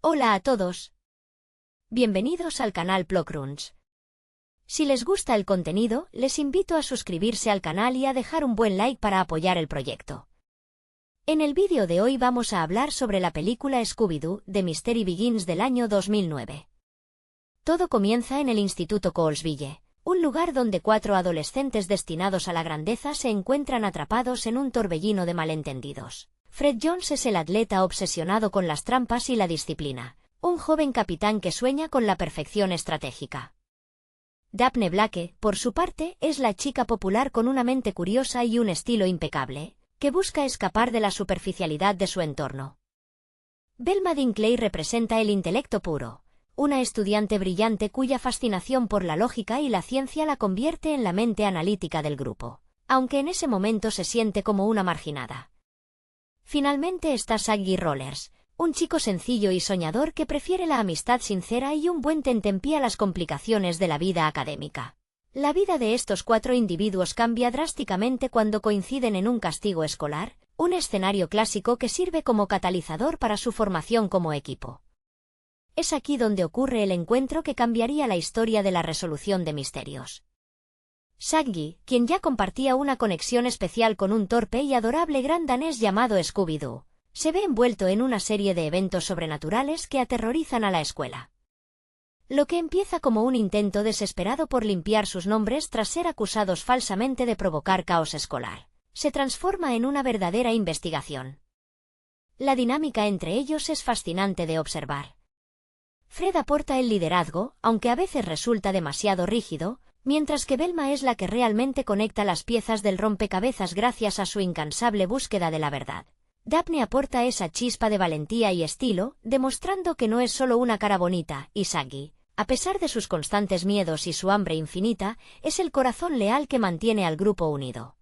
Hola a todos. Bienvenidos al canal Plocrunch. Si les gusta el contenido, les invito a suscribirse al canal y a dejar un buen like para apoyar el proyecto. En el vídeo de hoy vamos a hablar sobre la película Scooby-Doo, The Mystery Begins del año 2009. Todo comienza en el Instituto Coulsville, un lugar donde 4 adolescentes destinados a la grandeza se encuentran atrapados en un torbellino de malentendidos. Fred Jones es el atleta obsesionado con las trampas y la disciplina, un joven capitán que sueña con la perfección estratégica. Daphne Blake, por su parte, es la chica popular con una mente curiosa y un estilo impecable, que busca escapar de la superficialidad de su entorno. Velma Dinkley representa el intelecto puro, una estudiante brillante cuya fascinación por la lógica y la ciencia la convierte en la mente analítica del grupo, aunque en ese momento se siente como una marginada. Finalmente está Shaggy Rollers, un chico sencillo y soñador que prefiere la amistad sincera y un buen tentempié a las complicaciones de la vida académica. La vida de estos 4 individuos cambia drásticamente cuando coinciden en un castigo escolar, un escenario clásico que sirve como catalizador para su formación como equipo. Es aquí donde ocurre el encuentro que cambiaría la historia de la resolución de misterios. Shaggy, quien ya compartía una conexión especial con un torpe y adorable gran danés llamado Scooby-Doo, se ve envuelto en una serie de eventos sobrenaturales que aterrorizan a la escuela. Lo que empieza como un intento desesperado por limpiar sus nombres tras ser acusados falsamente de provocar caos escolar, se transforma en una verdadera investigación. La dinámica entre ellos es fascinante de observar. Fred aporta el liderazgo, aunque a veces resulta demasiado rígido, mientras que Velma es la que realmente conecta las piezas del rompecabezas gracias a su incansable búsqueda de la verdad. Daphne aporta esa chispa de valentía y estilo, demostrando que no es solo una cara bonita, y Shaggy, a pesar de sus constantes miedos y su hambre infinita, es el corazón leal que mantiene al grupo unido.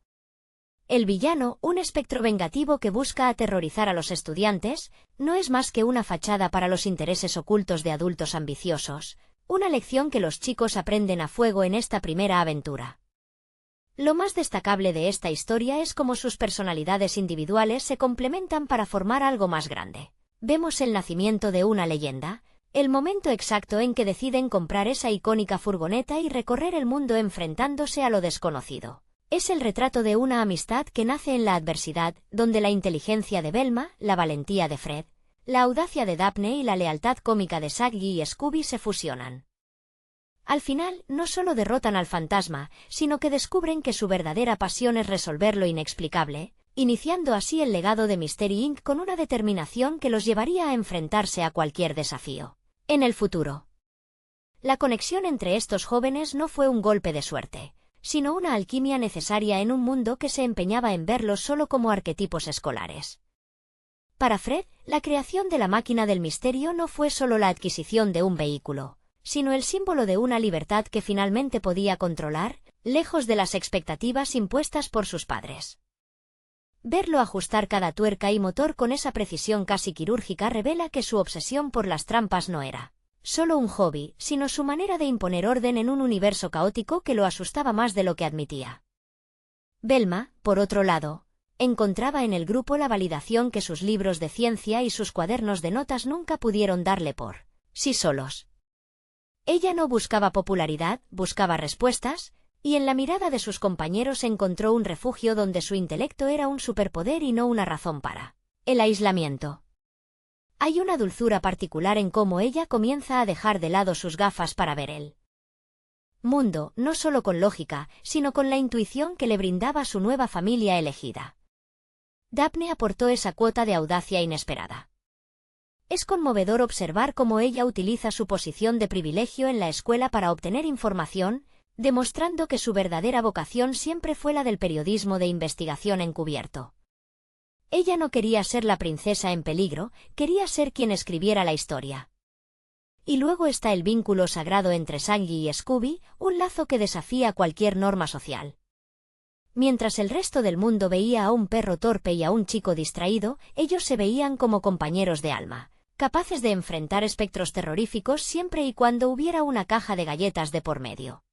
El villano, un espectro vengativo que busca aterrorizar a los estudiantes, no es más que una fachada para los intereses ocultos de adultos ambiciosos, una lección que los chicos aprenden a fuego en esta primera aventura. Lo más destacable de esta historia es cómo sus personalidades individuales se complementan para formar algo más grande. Vemos el nacimiento de una leyenda, el momento exacto en que deciden comprar esa icónica furgoneta y recorrer el mundo enfrentándose a lo desconocido. Es el retrato de una amistad que nace en la adversidad, donde la inteligencia de Velma, la valentía de Fred, la audacia de Daphne y la lealtad cómica de Shaggy y Scooby se fusionan. Al final, no solo derrotan al fantasma, sino que descubren que su verdadera pasión es resolver lo inexplicable, iniciando así el legado de Mystery Inc. con una determinación que los llevaría a enfrentarse a cualquier desafío. En el futuro. La conexión entre estos jóvenes no fue un golpe de suerte, sino una alquimia necesaria en un mundo que se empeñaba en verlos solo como arquetipos escolares. Para Fred, la creación de la máquina del misterio no fue solo la adquisición de un vehículo, sino el símbolo de una libertad que finalmente podía controlar, lejos de las expectativas impuestas por sus padres. Verlo ajustar cada tuerca y motor con esa precisión casi quirúrgica revela que su obsesión por las trampas no era solo un hobby, sino su manera de imponer orden en un universo caótico que lo asustaba más de lo que admitía. Velma, por otro lado, encontraba en el grupo la validación que sus libros de ciencia y sus cuadernos de notas nunca pudieron darle por sí solos. Ella no buscaba popularidad, buscaba respuestas, y en la mirada de sus compañeros encontró un refugio donde su intelecto era un superpoder y no una razón para el aislamiento. Hay una dulzura particular en cómo ella comienza a dejar de lado sus gafas para ver el mundo, no solo con lógica, sino con la intuición que le brindaba su nueva familia elegida. Daphne aportó esa cuota de audacia inesperada. Es conmovedor observar cómo ella utiliza su posición de privilegio en la escuela para obtener información, demostrando que su verdadera vocación siempre fue la del periodismo de investigación encubierto. Ella no quería ser la princesa en peligro, quería ser quien escribiera la historia. Y luego está el vínculo sagrado entre Shaggy y Scooby, un lazo que desafía cualquier norma social. Mientras el resto del mundo veía a un perro torpe y a un chico distraído, ellos se veían como compañeros de alma, capaces de enfrentar espectros terroríficos siempre y cuando hubiera una caja de galletas de por medio.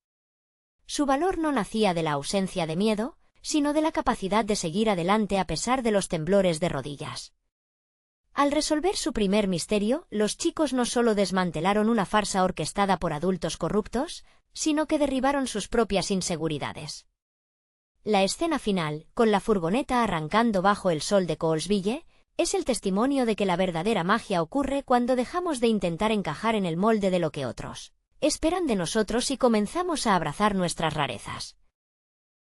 Su valor no nacía de la ausencia de miedo, sino de la capacidad de seguir adelante a pesar de los temblores de rodillas. Al resolver su primer misterio, los chicos no solo desmantelaron una farsa orquestada por adultos corruptos, sino que derribaron sus propias inseguridades. La escena final, con la furgoneta arrancando bajo el sol de Coulsville, es el testimonio de que la verdadera magia ocurre cuando dejamos de intentar encajar en el molde de lo que otros esperan de nosotros y comenzamos a abrazar nuestras rarezas.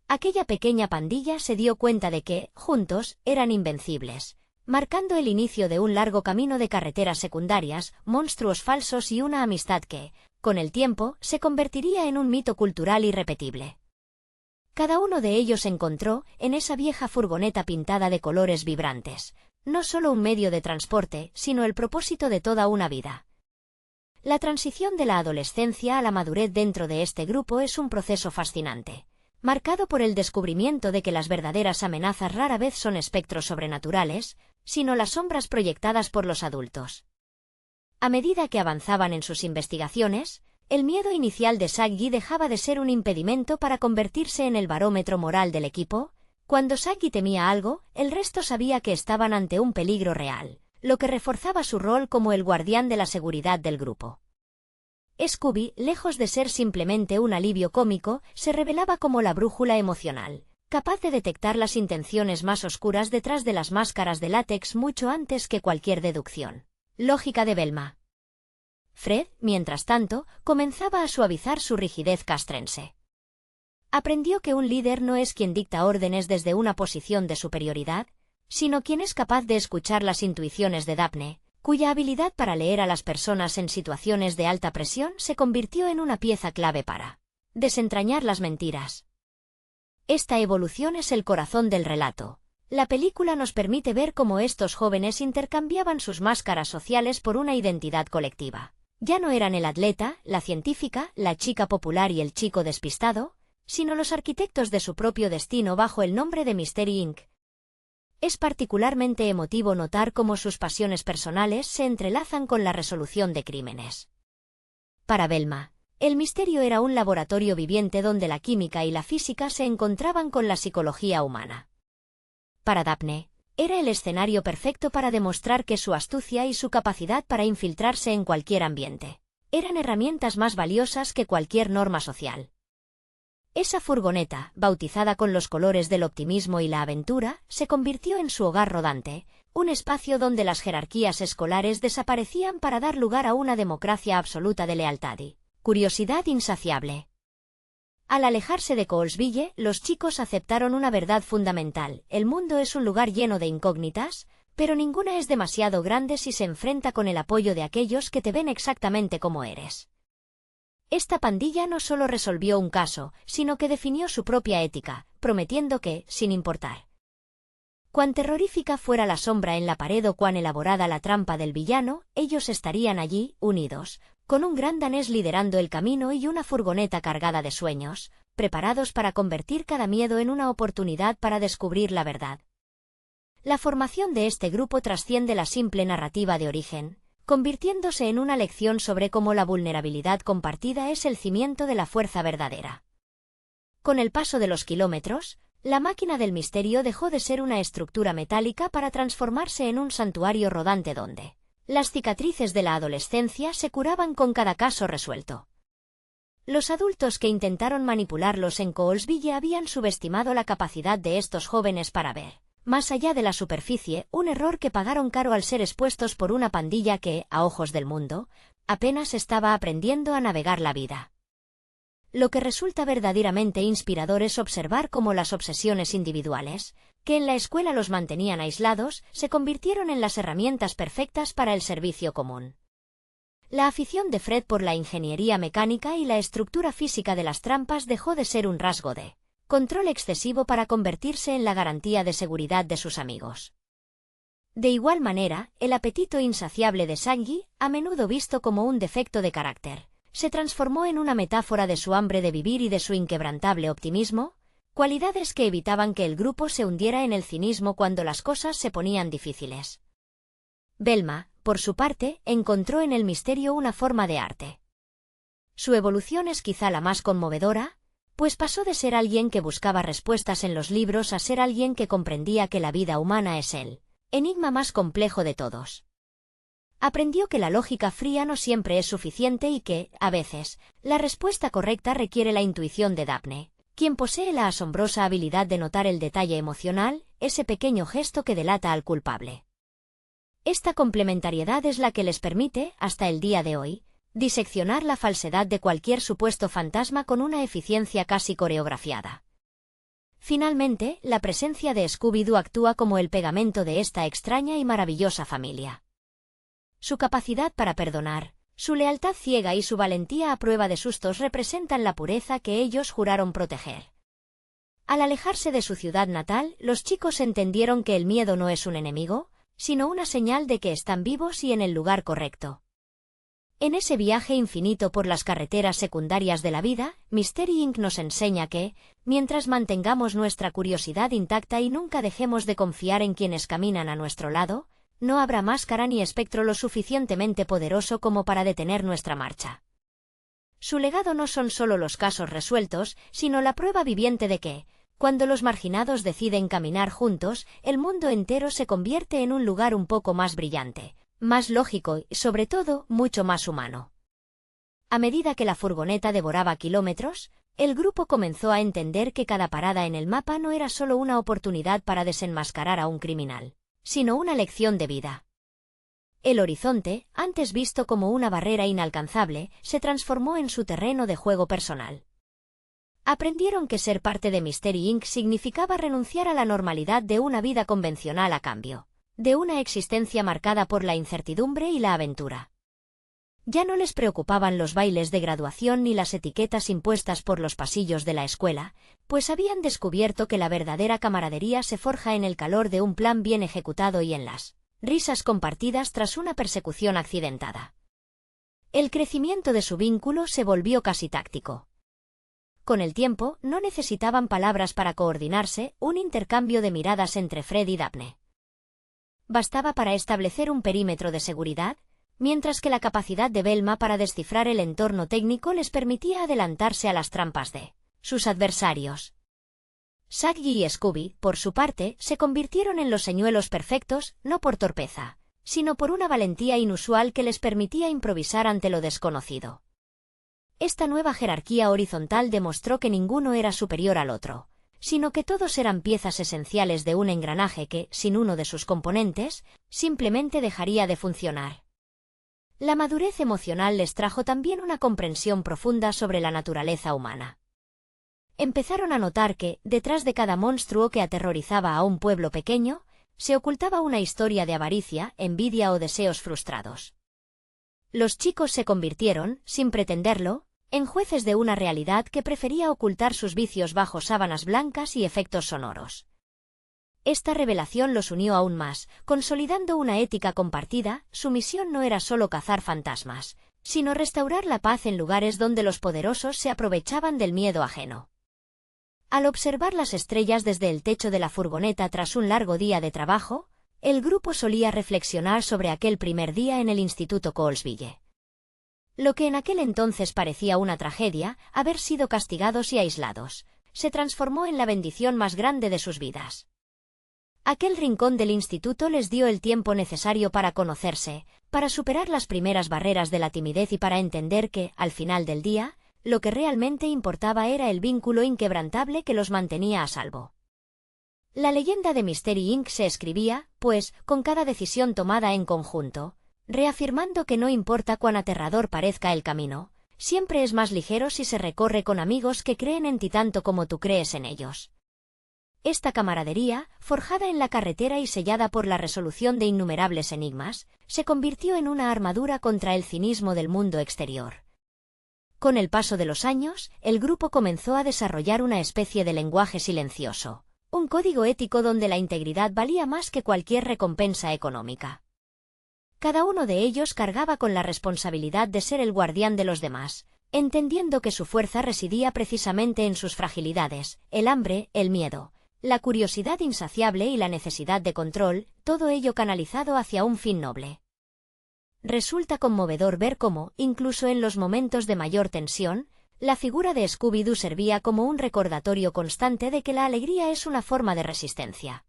Aquella pequeña pandilla se dio cuenta de que, juntos, eran invencibles, marcando el inicio de un largo camino de carreteras secundarias, monstruos falsos y una amistad que, con el tiempo, se convertiría en un mito cultural irrepetible. Cada uno de ellos encontró, en esa vieja furgoneta pintada de colores vibrantes, no solo un medio de transporte, sino el propósito de toda una vida. La transición de la adolescencia a la madurez dentro de este grupo es un proceso fascinante, marcado por el descubrimiento de que las verdaderas amenazas rara vez son espectros sobrenaturales, sino las sombras proyectadas por los adultos. A medida que avanzaban en sus investigaciones, el miedo inicial de Saggy dejaba de ser un impedimento para convertirse en el barómetro moral del equipo. Cuando Saggy temía algo, el resto sabía que estaban ante un peligro real, lo que reforzaba su rol como el guardián de la seguridad del grupo. Scooby, lejos de ser simplemente un alivio cómico, se revelaba como la brújula emocional, capaz de detectar las intenciones más oscuras detrás de las máscaras de látex mucho antes que cualquier deducción lógica de Velma. Fred, mientras tanto, comenzaba a suavizar su rigidez castrense. Aprendió que un líder no es quien dicta órdenes desde una posición de superioridad, sino quien es capaz de escuchar las intuiciones de Daphne, cuya habilidad para leer a las personas en situaciones de alta presión se convirtió en una pieza clave para desentrañar las mentiras. Esta evolución es el corazón del relato. La película nos permite ver cómo estos jóvenes intercambiaban sus máscaras sociales por una identidad colectiva. Ya no eran el atleta, la científica, la chica popular y el chico despistado, sino los arquitectos de su propio destino bajo el nombre de Mystery Inc. Es particularmente emotivo notar cómo sus pasiones personales se entrelazan con la resolución de crímenes. Para Velma, el misterio era un laboratorio viviente donde la química y la física se encontraban con la psicología humana. Para Daphne, era el escenario perfecto para demostrar que su astucia y su capacidad para infiltrarse en cualquier ambiente eran herramientas más valiosas que cualquier norma social. Esa furgoneta, bautizada con los colores del optimismo y la aventura, se convirtió en su hogar rodante, un espacio donde las jerarquías escolares desaparecían para dar lugar a una democracia absoluta de lealtad y curiosidad insaciable. Al alejarse de Coulsville, los chicos aceptaron una verdad fundamental: el mundo es un lugar lleno de incógnitas, pero ninguna es demasiado grande si se enfrenta con el apoyo de aquellos que te ven exactamente como eres. Esta pandilla no solo resolvió un caso, sino que definió su propia ética, prometiendo que, sin importar cuán terrorífica fuera la sombra en la pared o cuán elaborada la trampa del villano, ellos estarían allí, unidos, con un gran danés liderando el camino y una furgoneta cargada de sueños, preparados para convertir cada miedo en una oportunidad para descubrir la verdad. La formación de este grupo trasciende la simple narrativa de origen, convirtiéndose en una lección sobre cómo la vulnerabilidad compartida es el cimiento de la fuerza verdadera. Con el paso de los kilómetros, la máquina del misterio dejó de ser una estructura metálica para transformarse en un santuario rodante donde las cicatrices de la adolescencia se curaban con cada caso resuelto. Los adultos que intentaron manipularlos en Coulsville habían subestimado la capacidad de estos jóvenes para ver más allá de la superficie, un error que pagaron caro al ser expuestos por una pandilla que, a ojos del mundo, apenas estaba aprendiendo a navegar la vida. Lo que resulta verdaderamente inspirador es observar cómo las obsesiones individuales, que en la escuela los mantenían aislados, se convirtieron en las herramientas perfectas para el servicio común. La afición de Fred por la ingeniería mecánica y la estructura física de las trampas dejó de ser un rasgo de control excesivo para convertirse en la garantía de seguridad de sus amigos. De igual manera, el apetito insaciable de Saggy, a menudo visto como un defecto de carácter, se transformó en una metáfora de su hambre de vivir y de su inquebrantable optimismo, cualidades que evitaban que el grupo se hundiera en el cinismo cuando las cosas se ponían difíciles. Velma, por su parte, encontró en el misterio una forma de arte. Su evolución es quizá la más conmovedora, pues pasó de ser alguien que buscaba respuestas en los libros a ser alguien que comprendía que la vida humana es el enigma más complejo de todos. Aprendió que la lógica fría no siempre es suficiente y que, a veces, la respuesta correcta requiere la intuición de Daphne, quien posee la asombrosa habilidad de notar el detalle emocional, ese pequeño gesto que delata al culpable. Esta complementariedad es la que les permite, hasta el día de hoy, diseccionar la falsedad de cualquier supuesto fantasma con una eficiencia casi coreografiada. Finalmente, la presencia de Scooby-Doo actúa como el pegamento de esta extraña y maravillosa familia. Su capacidad para perdonar, su lealtad ciega y su valentía a prueba de sustos representan la pureza que ellos juraron proteger. Al alejarse de su ciudad natal, los chicos entendieron que el miedo no es un enemigo, sino una señal de que están vivos y en el lugar correcto. En ese viaje infinito por las carreteras secundarias de la vida, Mystery Inc. nos enseña que, mientras mantengamos nuestra curiosidad intacta y nunca dejemos de confiar en quienes caminan a nuestro lado, no habrá máscara ni espectro lo suficientemente poderoso como para detener nuestra marcha. Su legado no son solo los casos resueltos, sino la prueba viviente de que, cuando los marginados deciden caminar juntos, el mundo entero se convierte en un lugar un poco más brillante, más lógico y, sobre todo, mucho más humano. A medida que la furgoneta devoraba kilómetros, el grupo comenzó a entender que cada parada en el mapa no era solo una oportunidad para desenmascarar a un criminal, sino una lección de vida. El horizonte, antes visto como una barrera inalcanzable, se transformó en su terreno de juego personal. Aprendieron que ser parte de Mystery Inc. significaba renunciar a la normalidad de una vida convencional a cambio de una existencia marcada por la incertidumbre y la aventura. Ya no les preocupaban los bailes de graduación ni las etiquetas impuestas por los pasillos de la escuela, pues habían descubierto que la verdadera camaradería se forja en el calor de un plan bien ejecutado y en las risas compartidas tras una persecución accidentada. El crecimiento de su vínculo se volvió casi táctico. Con el tiempo, no necesitaban palabras para coordinarse, un intercambio de miradas entre Fred y Daphne bastaba para establecer un perímetro de seguridad, mientras que la capacidad de Velma para descifrar el entorno técnico les permitía adelantarse a las trampas de sus adversarios. Shaggy y Scooby, por su parte, se convirtieron en los señuelos perfectos, no por torpeza, sino por una valentía inusual que les permitía improvisar ante lo desconocido. Esta nueva jerarquía horizontal demostró que ninguno era superior al otro, sino que todos eran piezas esenciales de un engranaje que, sin uno de sus componentes, simplemente dejaría de funcionar. La madurez emocional les trajo también una comprensión profunda sobre la naturaleza humana. Empezaron a notar que, detrás de cada monstruo que aterrorizaba a un pueblo pequeño, se ocultaba una historia de avaricia, envidia o deseos frustrados. Los chicos se convirtieron, sin pretenderlo, en jueces de una realidad que prefería ocultar sus vicios bajo sábanas blancas y efectos sonoros. Esta revelación los unió aún más, consolidando una ética compartida. Su misión no era solo cazar fantasmas, sino restaurar la paz en lugares donde los poderosos se aprovechaban del miedo ajeno. Al observar las estrellas desde el techo de la furgoneta tras un largo día de trabajo, el grupo solía reflexionar sobre aquel primer día en el Instituto Colesville. Lo que en aquel entonces parecía una tragedia, haber sido castigados y aislados, se transformó en la bendición más grande de sus vidas. Aquel rincón del instituto les dio el tiempo necesario para conocerse, para superar las primeras barreras de la timidez y para entender que, al final del día, lo que realmente importaba era el vínculo inquebrantable que los mantenía a salvo. La leyenda de Mystery Inc. se escribía, pues, con cada decisión tomada en conjunto, reafirmando que no importa cuán aterrador parezca el camino, siempre es más ligero si se recorre con amigos que creen en ti tanto como tú crees en ellos. Esta camaradería, forjada en la carretera y sellada por la resolución de innumerables enigmas, se convirtió en una armadura contra el cinismo del mundo exterior. Con el paso de los años, el grupo comenzó a desarrollar una especie de lenguaje silencioso, un código ético donde la integridad valía más que cualquier recompensa económica. Cada uno de ellos cargaba con la responsabilidad de ser el guardián de los demás, entendiendo que su fuerza residía precisamente en sus fragilidades, el hambre, el miedo, la curiosidad insaciable y la necesidad de control, todo ello canalizado hacia un fin noble. Resulta conmovedor ver cómo, incluso en los momentos de mayor tensión, la figura de Scooby-Doo servía como un recordatorio constante de que la alegría es una forma de resistencia.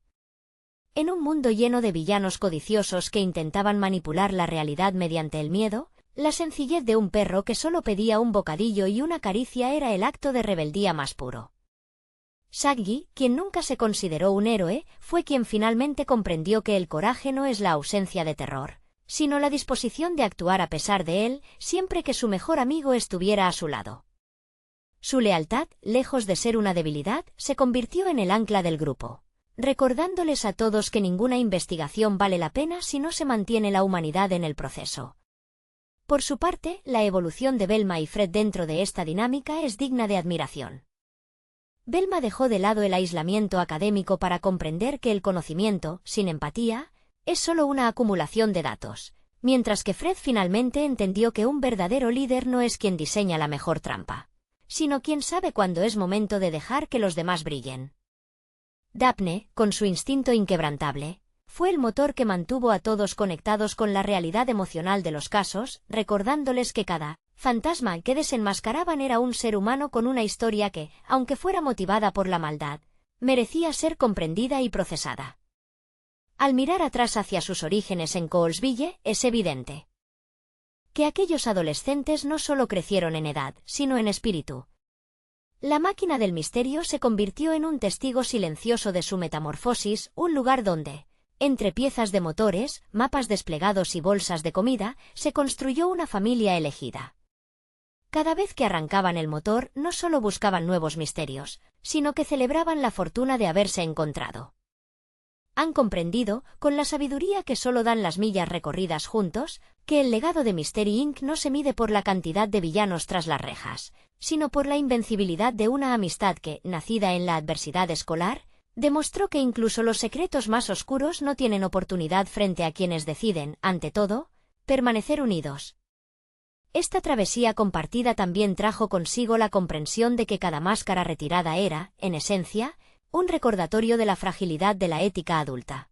En un mundo lleno de villanos codiciosos que intentaban manipular la realidad mediante el miedo, la sencillez de un perro que solo pedía un bocadillo y una caricia era el acto de rebeldía más puro. Shaggy, quien nunca se consideró un héroe, fue quien finalmente comprendió que el coraje no es la ausencia de terror, sino la disposición de actuar a pesar de él, siempre que su mejor amigo estuviera a su lado. Su lealtad, lejos de ser una debilidad, se convirtió en el ancla del grupo, recordándoles a todos que ninguna investigación vale la pena si no se mantiene la humanidad en el proceso. Por su parte, la evolución de Velma y Fred dentro de esta dinámica es digna de admiración. Velma dejó de lado el aislamiento académico para comprender que el conocimiento, sin empatía, es solo una acumulación de datos, mientras que Fred finalmente entendió que un verdadero líder no es quien diseña la mejor trampa, sino quien sabe cuándo es momento de dejar que los demás brillen. Daphne, con su instinto inquebrantable, fue el motor que mantuvo a todos conectados con la realidad emocional de los casos, recordándoles que cada fantasma que desenmascaraban era un ser humano con una historia que, aunque fuera motivada por la maldad, merecía ser comprendida y procesada. Al mirar atrás hacia sus orígenes en Coulsville, es evidente que aquellos adolescentes no solo crecieron en edad, sino en espíritu. La máquina del misterio se convirtió en un testigo silencioso de su metamorfosis, un lugar donde, entre piezas de motores, mapas desplegados y bolsas de comida, se construyó una familia elegida. Cada vez que arrancaban el motor, no solo buscaban nuevos misterios, sino que celebraban la fortuna de haberse encontrado. Han comprendido, con la sabiduría que solo dan las millas recorridas juntos, que el legado de Mystery Inc. no se mide por la cantidad de villanos tras las rejas, sino por la invencibilidad de una amistad que, nacida en la adversidad escolar, demostró que incluso los secretos más oscuros no tienen oportunidad frente a quienes deciden, ante todo, permanecer unidos. Esta travesía compartida también trajo consigo la comprensión de que cada máscara retirada era, en esencia, un recordatorio de la fragilidad de la ética adulta.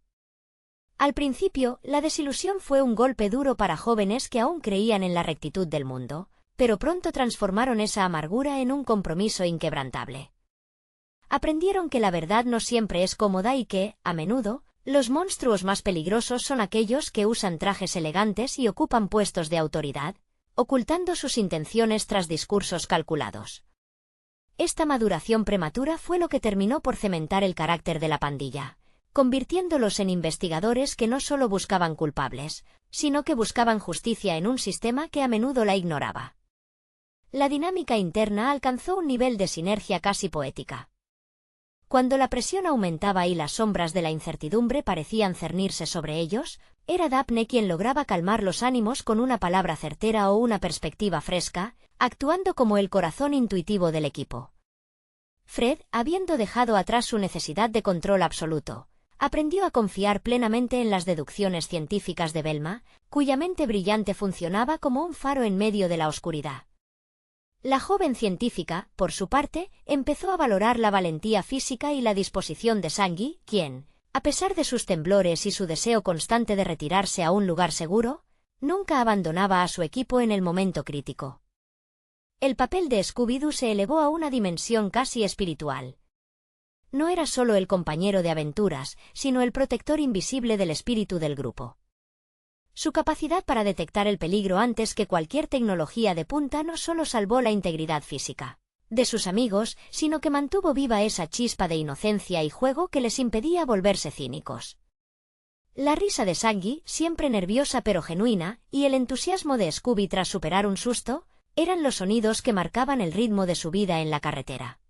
Al principio, la desilusión fue un golpe duro para jóvenes que aún creían en la rectitud del mundo, pero pronto transformaron esa amargura en un compromiso inquebrantable. Aprendieron que la verdad no siempre es cómoda y que, a menudo, los monstruos más peligrosos son aquellos que usan trajes elegantes y ocupan puestos de autoridad, ocultando sus intenciones tras discursos calculados. Esta maduración prematura fue lo que terminó por cementar el carácter de la pandilla, convirtiéndolos en investigadores que no solo buscaban culpables, sino que buscaban justicia en un sistema que a menudo la ignoraba. La dinámica interna alcanzó un nivel de sinergia casi poética. Cuando la presión aumentaba y las sombras de la incertidumbre parecían cernirse sobre ellos, era Daphne quien lograba calmar los ánimos con una palabra certera o una perspectiva fresca, actuando como el corazón intuitivo del equipo. Fred, habiendo dejado atrás su necesidad de control absoluto, aprendió a confiar plenamente en las deducciones científicas de Velma, cuya mente brillante funcionaba como un faro en medio de la oscuridad. La joven científica, por su parte, empezó a valorar la valentía física y la disposición de Shaggy, quien, a pesar de sus temblores y su deseo constante de retirarse a un lugar seguro, nunca abandonaba a su equipo en el momento crítico. El papel de Scooby-Doo se elevó a una dimensión casi espiritual. No era solo el compañero de aventuras, sino el protector invisible del espíritu del grupo. Su capacidad para detectar el peligro antes que cualquier tecnología de punta no solo salvó la integridad física de sus amigos, sino que mantuvo viva esa chispa de inocencia y juego que les impedía volverse cínicos. La risa de Shaggy, siempre nerviosa pero genuina, y el entusiasmo de Scooby tras superar un susto, eran los sonidos que marcaban el ritmo de su vida en la carretera.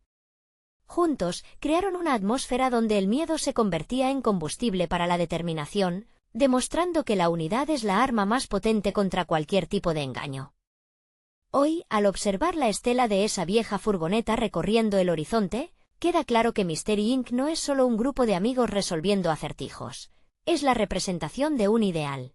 Juntos, crearon una atmósfera donde el miedo se convertía en combustible para la determinación, demostrando que la unidad es la arma más potente contra cualquier tipo de engaño. Hoy, al observar la estela de esa vieja furgoneta recorriendo el horizonte, queda claro que Mystery Inc. no es solo un grupo de amigos resolviendo acertijos, es la representación de un ideal.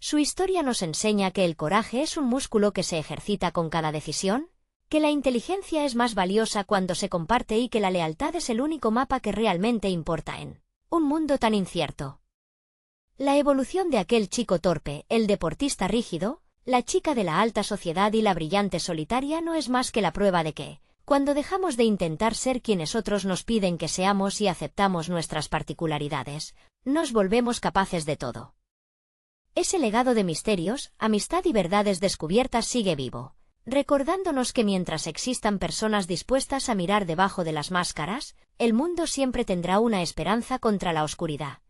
Su historia nos enseña que el coraje es un músculo que se ejercita con cada decisión, que la inteligencia es más valiosa cuando se comparte y que la lealtad es el único mapa que realmente importa en un mundo tan incierto. La evolución de aquel chico torpe, el deportista rígido, la chica de la alta sociedad y la brillante solitaria no es más que la prueba de que, Cuando dejamos de intentar ser quienes otros nos piden que seamos y aceptamos nuestras particularidades, nos volvemos capaces de todo. Ese legado de misterios, amistad y verdades descubiertas sigue vivo, recordándonos que mientras existan personas dispuestas a mirar debajo de las máscaras, el mundo siempre tendrá una esperanza contra la oscuridad.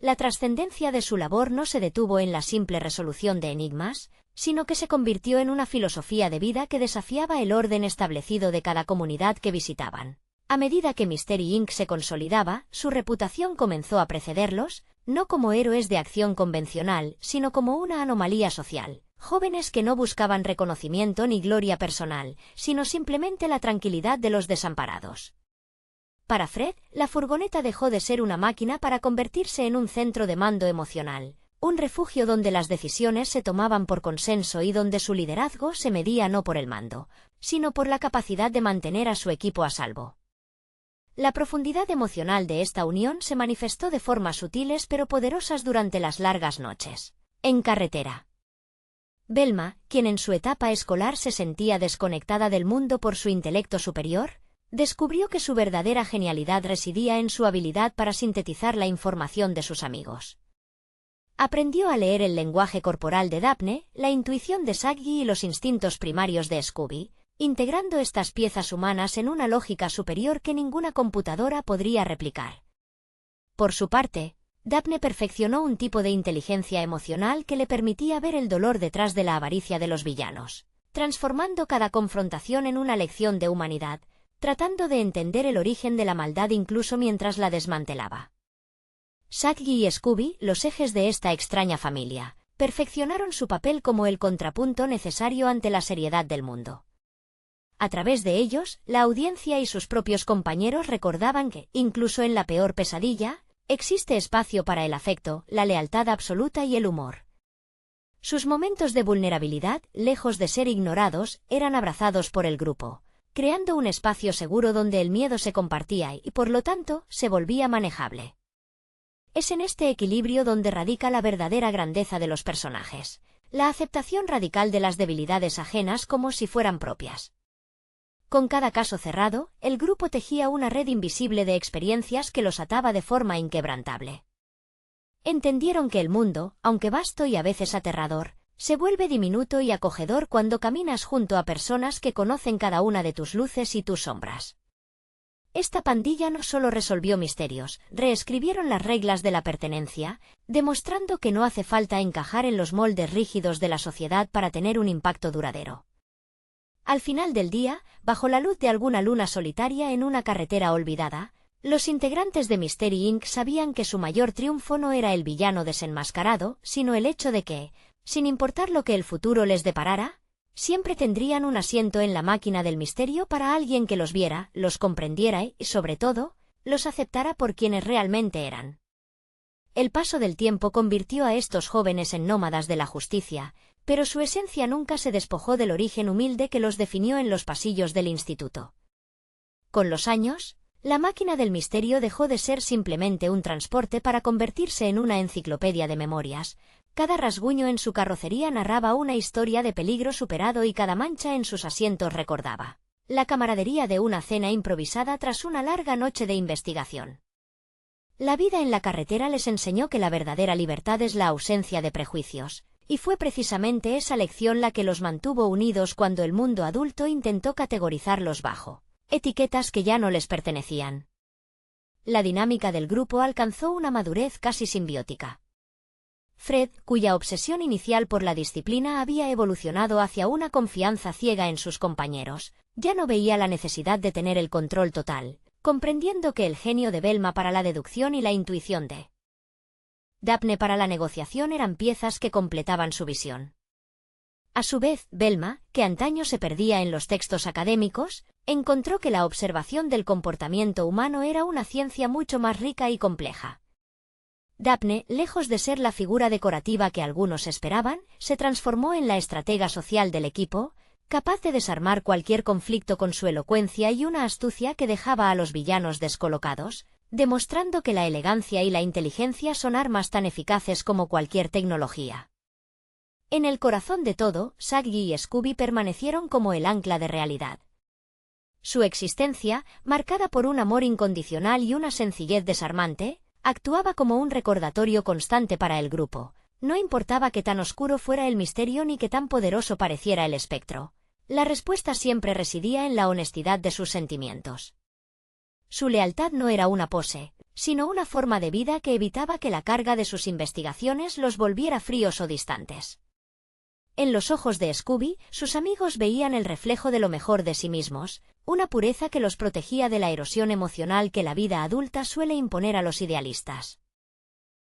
La trascendencia de su labor no se detuvo en la simple resolución de enigmas, sino que se convirtió en una filosofía de vida que desafiaba el orden establecido de cada comunidad que visitaban. A medida que Mystery Inc. se consolidaba, su reputación comenzó a precederlos, no como héroes de acción convencional, sino como una anomalía social. Jóvenes que no buscaban reconocimiento ni gloria personal, sino simplemente la tranquilidad de los desamparados. Para Fred, la furgoneta dejó de ser una máquina para convertirse en un centro de mando emocional, un refugio donde las decisiones se tomaban por consenso y donde su liderazgo se medía no por el mando, sino por la capacidad de mantener a su equipo a salvo. La profundidad emocional de esta unión se manifestó de formas sutiles pero poderosas durante las largas noches. En carretera. Velma, quien en su etapa escolar se sentía desconectada del mundo por su intelecto superior, descubrió que su verdadera genialidad residía en su habilidad para sintetizar la información de sus amigos. Aprendió a leer el lenguaje corporal de Daphne, la intuición de Shaggy y los instintos primarios de Scooby, integrando estas piezas humanas en una lógica superior que ninguna computadora podría replicar. Por su parte, Daphne perfeccionó un tipo de inteligencia emocional que le permitía ver el dolor detrás de la avaricia de los villanos, transformando cada confrontación en una lección de humanidad, tratando de entender el origen de la maldad incluso mientras la desmantelaba. Shaggy y Scooby, los ejes de esta extraña familia, perfeccionaron su papel como el contrapunto necesario ante la seriedad del mundo. A través de ellos, la audiencia y sus propios compañeros recordaban que, incluso en la peor pesadilla, existe espacio para el afecto, la lealtad absoluta y el humor. Sus momentos de vulnerabilidad, lejos de ser ignorados, eran abrazados por el grupo, creando un espacio seguro donde el miedo se compartía y, por lo tanto, se volvía manejable. Es en este equilibrio donde radica la verdadera grandeza de los personajes, la aceptación radical de las debilidades ajenas como si fueran propias. Con cada caso cerrado, el grupo tejía una red invisible de experiencias que los ataba de forma inquebrantable. Entendieron que el mundo, aunque vasto y a veces aterrador, se vuelve diminuto y acogedor cuando caminas junto a personas que conocen cada una de tus luces y tus sombras. Esta pandilla no solo resolvió misterios, reescribieron las reglas de la pertenencia, demostrando que no hace falta encajar en los moldes rígidos de la sociedad para tener un impacto duradero. Al final del día, bajo la luz de alguna luna solitaria en una carretera olvidada, los integrantes de Mystery Inc. sabían que su mayor triunfo no era el villano desenmascarado, sino el hecho de que, sin importar lo que el futuro les deparara, siempre tendrían un asiento en la máquina del misterio para alguien que los viera, los comprendiera y, sobre todo, los aceptara por quienes realmente eran. El paso del tiempo convirtió a estos jóvenes en nómadas de la justicia, pero su esencia nunca se despojó del origen humilde que los definió en los pasillos del instituto. Con los años, la máquina del misterio dejó de ser simplemente un transporte para convertirse en una enciclopedia de memorias. Cada rasguño en su carrocería narraba una historia de peligro superado y cada mancha en sus asientos recordaba la camaradería de una cena improvisada tras una larga noche de investigación. La vida en la carretera les enseñó que la verdadera libertad es la ausencia de prejuicios, y fue precisamente esa lección la que los mantuvo unidos cuando el mundo adulto intentó categorizarlos bajo etiquetas que ya no les pertenecían. La dinámica del grupo alcanzó una madurez casi simbiótica. Fred, cuya obsesión inicial por la disciplina había evolucionado hacia una confianza ciega en sus compañeros, ya no veía la necesidad de tener el control total, comprendiendo que el genio de Velma para la deducción y la intuición de Daphne para la negociación eran piezas que completaban su visión. A su vez, Velma, que antaño se perdía en los textos académicos, encontró que la observación del comportamiento humano era una ciencia mucho más rica y compleja. Daphne, lejos de ser la figura decorativa que algunos esperaban, se transformó en la estratega social del equipo, capaz de desarmar cualquier conflicto con su elocuencia y una astucia que dejaba a los villanos descolocados, demostrando que la elegancia y la inteligencia son armas tan eficaces como cualquier tecnología. En el corazón de todo, Shaggy y Scooby permanecieron como el ancla de realidad. Su existencia, marcada por un amor incondicional y una sencillez desarmante, actuaba como un recordatorio constante para el grupo. No importaba que tan oscuro fuera el misterio ni que tan poderoso pareciera el espectro. La respuesta siempre residía en la honestidad de sus sentimientos. Su lealtad no era una pose, sino una forma de vida que evitaba que la carga de sus investigaciones los volviera fríos o distantes. En los ojos de Scooby, sus amigos veían el reflejo de lo mejor de sí mismos, una pureza que los protegía de la erosión emocional que la vida adulta suele imponer a los idealistas.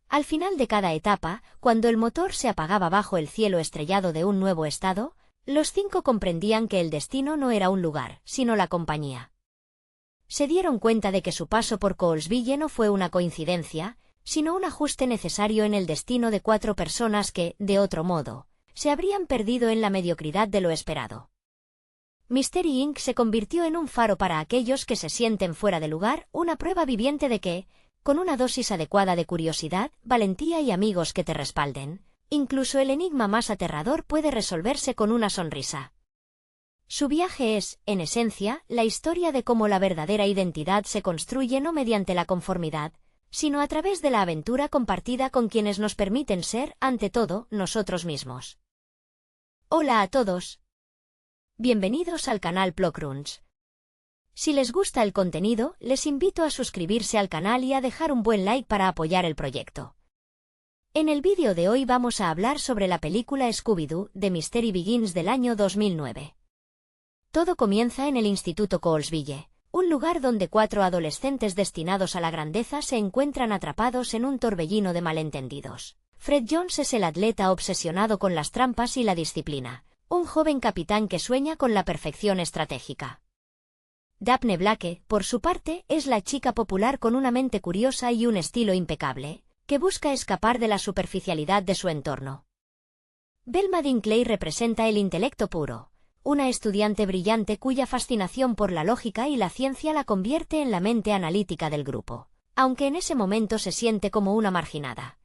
Al final de cada etapa, cuando el motor se apagaba bajo el cielo estrellado de un nuevo estado, los 5 comprendían que el destino no era un lugar, sino la compañía. Se dieron cuenta de que su paso por Coulsville no fue una coincidencia, sino un ajuste necesario en el destino de 4 personas que, de otro modo, se habrían perdido en la mediocridad de lo esperado. Mystery Inc. se convirtió en un faro para aquellos que se sienten fuera de lugar, una prueba viviente de que, con una dosis adecuada de curiosidad, valentía y amigos que te respalden, incluso el enigma más aterrador puede resolverse con una sonrisa. Su viaje es, en esencia, la historia de cómo la verdadera identidad se construye no mediante la conformidad, sino a través de la aventura compartida con quienes nos permiten ser, ante todo, nosotros mismos. Hola a todos. Bienvenidos al canal Plockruns. Si les gusta el contenido, les invito a suscribirse al canal y a dejar un buen like para apoyar el proyecto. En el vídeo de hoy vamos a hablar sobre la película Scooby-Doo, The Mystery Begins del año 2009. Todo comienza en el Instituto Coulsville, un lugar donde 4 adolescentes destinados a la grandeza se encuentran atrapados en un torbellino de malentendidos. Fred Jones es el atleta obsesionado con las trampas y la disciplina, un joven capitán que sueña con la perfección estratégica. Daphne Blake, por su parte, es la chica popular con una mente curiosa y un estilo impecable, que busca escapar de la superficialidad de su entorno. Velma Dinkley representa el intelecto puro, una estudiante brillante cuya fascinación por la lógica y la ciencia la convierte en la mente analítica del grupo, aunque en ese momento se siente como una marginada.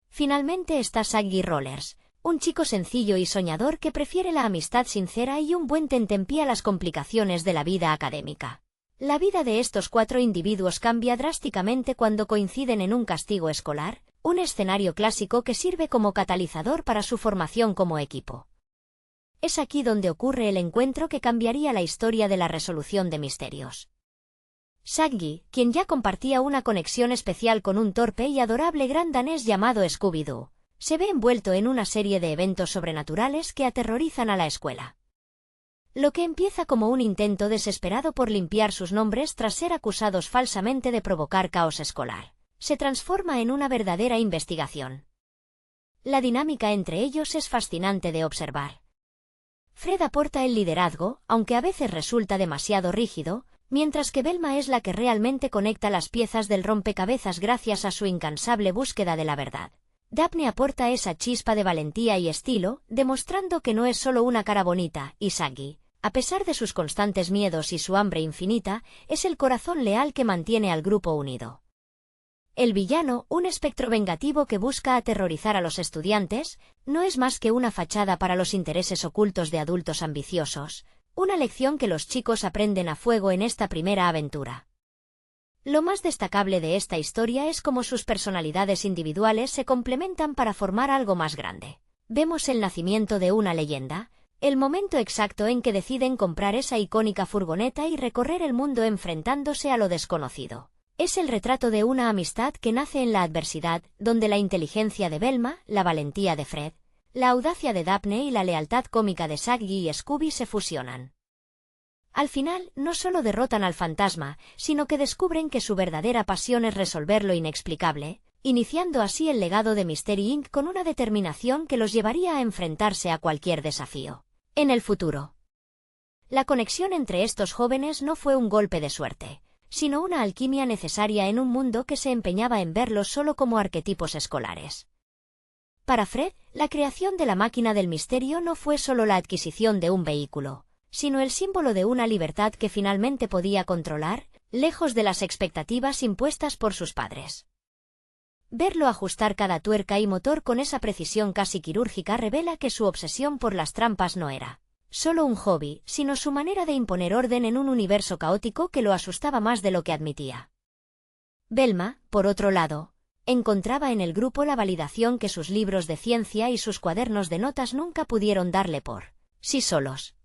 Finalmente está Shaggy Rollers, un chico sencillo y soñador que prefiere la amistad sincera y un buen tentempié a las complicaciones de la vida académica. La vida de estos 4 individuos cambia drásticamente cuando coinciden en un castigo escolar, un escenario clásico que sirve como catalizador para su formación como equipo. Es aquí donde ocurre el encuentro que cambiaría la historia de la resolución de misterios. Shaggy, quien ya compartía una conexión especial con un torpe y adorable gran danés llamado Scooby-Doo, se ve envuelto en una serie de eventos sobrenaturales que aterrorizan a la escuela. Lo que empieza como un intento desesperado por limpiar sus nombres tras ser acusados falsamente de provocar caos escolar, se transforma en una verdadera investigación. La dinámica entre ellos es fascinante de observar. Fred aporta el liderazgo, aunque a veces resulta demasiado rígido, mientras que Velma es la que realmente conecta las piezas del rompecabezas gracias a su incansable búsqueda de la verdad. Daphne aporta esa chispa de valentía y estilo, demostrando que no es solo una cara bonita, y Shaggy, a pesar de sus constantes miedos y su hambre infinita, es el corazón leal que mantiene al grupo unido. El villano, un espectro vengativo que busca aterrorizar a los estudiantes, no es más que una fachada para los intereses ocultos de adultos ambiciosos, una lección que los chicos aprenden a fuego en esta primera aventura. Lo más destacable de esta historia es cómo sus personalidades individuales se complementan para formar algo más grande. Vemos el nacimiento de una leyenda, el momento exacto en que deciden comprar esa icónica furgoneta y recorrer el mundo enfrentándose a lo desconocido. Es el retrato de una amistad que nace en la adversidad, donde la inteligencia de Velma, la valentía de Fred, la audacia de Daphne y la lealtad cómica de Shaggy y Scooby se fusionan. Al final, no solo derrotan al fantasma, sino que descubren que su verdadera pasión es resolver lo inexplicable, iniciando así el legado de Mystery Inc. con una determinación que los llevaría a enfrentarse a cualquier desafío. En el futuro. La conexión entre estos jóvenes no fue un golpe de suerte, sino una alquimia necesaria en un mundo que se empeñaba en verlos solo como arquetipos escolares. Para Fred, la creación de la máquina del misterio no fue solo la adquisición de un vehículo, sino el símbolo de una libertad que finalmente podía controlar, lejos de las expectativas impuestas por sus padres. Verlo ajustar cada tuerca y motor con esa precisión casi quirúrgica revela que su obsesión por las trampas no era solo un hobby, sino su manera de imponer orden en un universo caótico que lo asustaba más de lo que admitía. Velma, por otro lado, encontraba en el grupo la validación que sus libros de ciencia y sus cuadernos de notas nunca pudieron darle por sí solos.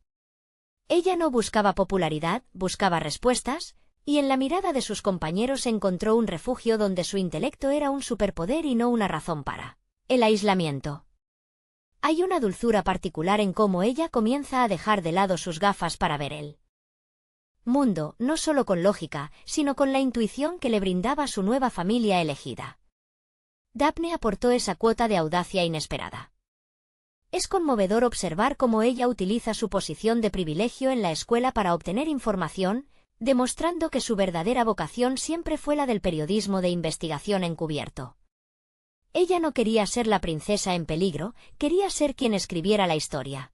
Ella no buscaba popularidad, buscaba respuestas, y en la mirada de sus compañeros encontró un refugio donde su intelecto era un superpoder y no una razón para el aislamiento. Hay una dulzura particular en cómo ella comienza a dejar de lado sus gafas para ver el mundo, no solo con lógica, sino con la intuición que le brindaba su nueva familia elegida. Daphne aportó esa cuota de audacia inesperada. Es conmovedor observar cómo ella utiliza su posición de privilegio en la escuela para obtener información, demostrando que su verdadera vocación siempre fue la del periodismo de investigación encubierto. Ella no quería ser la princesa en peligro, quería ser quien escribiera la historia.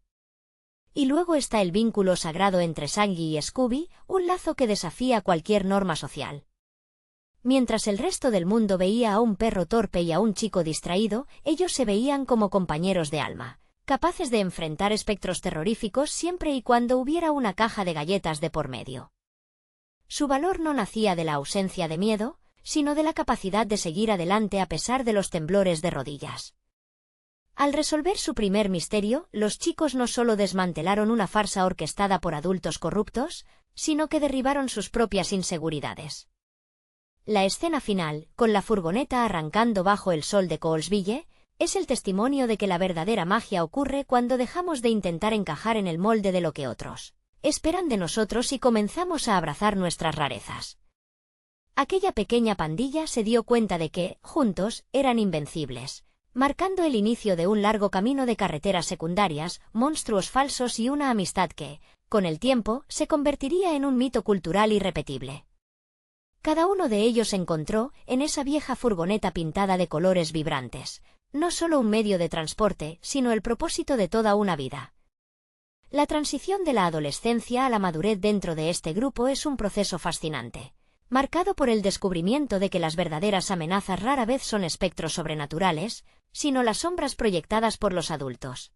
Y luego está el vínculo sagrado entre Shaggy y Scooby, un lazo que desafía cualquier norma social. Mientras el resto del mundo veía a un perro torpe y a un chico distraído, ellos se veían como compañeros de alma, capaces de enfrentar espectros terroríficos siempre y cuando hubiera una caja de galletas de por medio. Su valor no nacía de la ausencia de miedo, sino de la capacidad de seguir adelante a pesar de los temblores de rodillas. Al resolver su primer misterio, los chicos no solo desmantelaron una farsa orquestada por adultos corruptos, sino que derribaron sus propias inseguridades. La escena final, con la furgoneta arrancando bajo el sol de Coulsville, es el testimonio de que la verdadera magia ocurre cuando dejamos de intentar encajar en el molde de lo que otros esperan de nosotros y comenzamos a abrazar nuestras rarezas. Aquella pequeña pandilla se dio cuenta de que, juntos, eran invencibles, marcando el inicio de un largo camino de carreteras secundarias, monstruos falsos y una amistad que, con el tiempo, se convertiría en un mito cultural irrepetible. Cada uno de ellos encontró, en esa vieja furgoneta pintada de colores vibrantes, no solo un medio de transporte, sino el propósito de toda una vida. La transición de la adolescencia a la madurez dentro de este grupo es un proceso fascinante, marcado por el descubrimiento de que las verdaderas amenazas rara vez son espectros sobrenaturales, sino las sombras proyectadas por los adultos.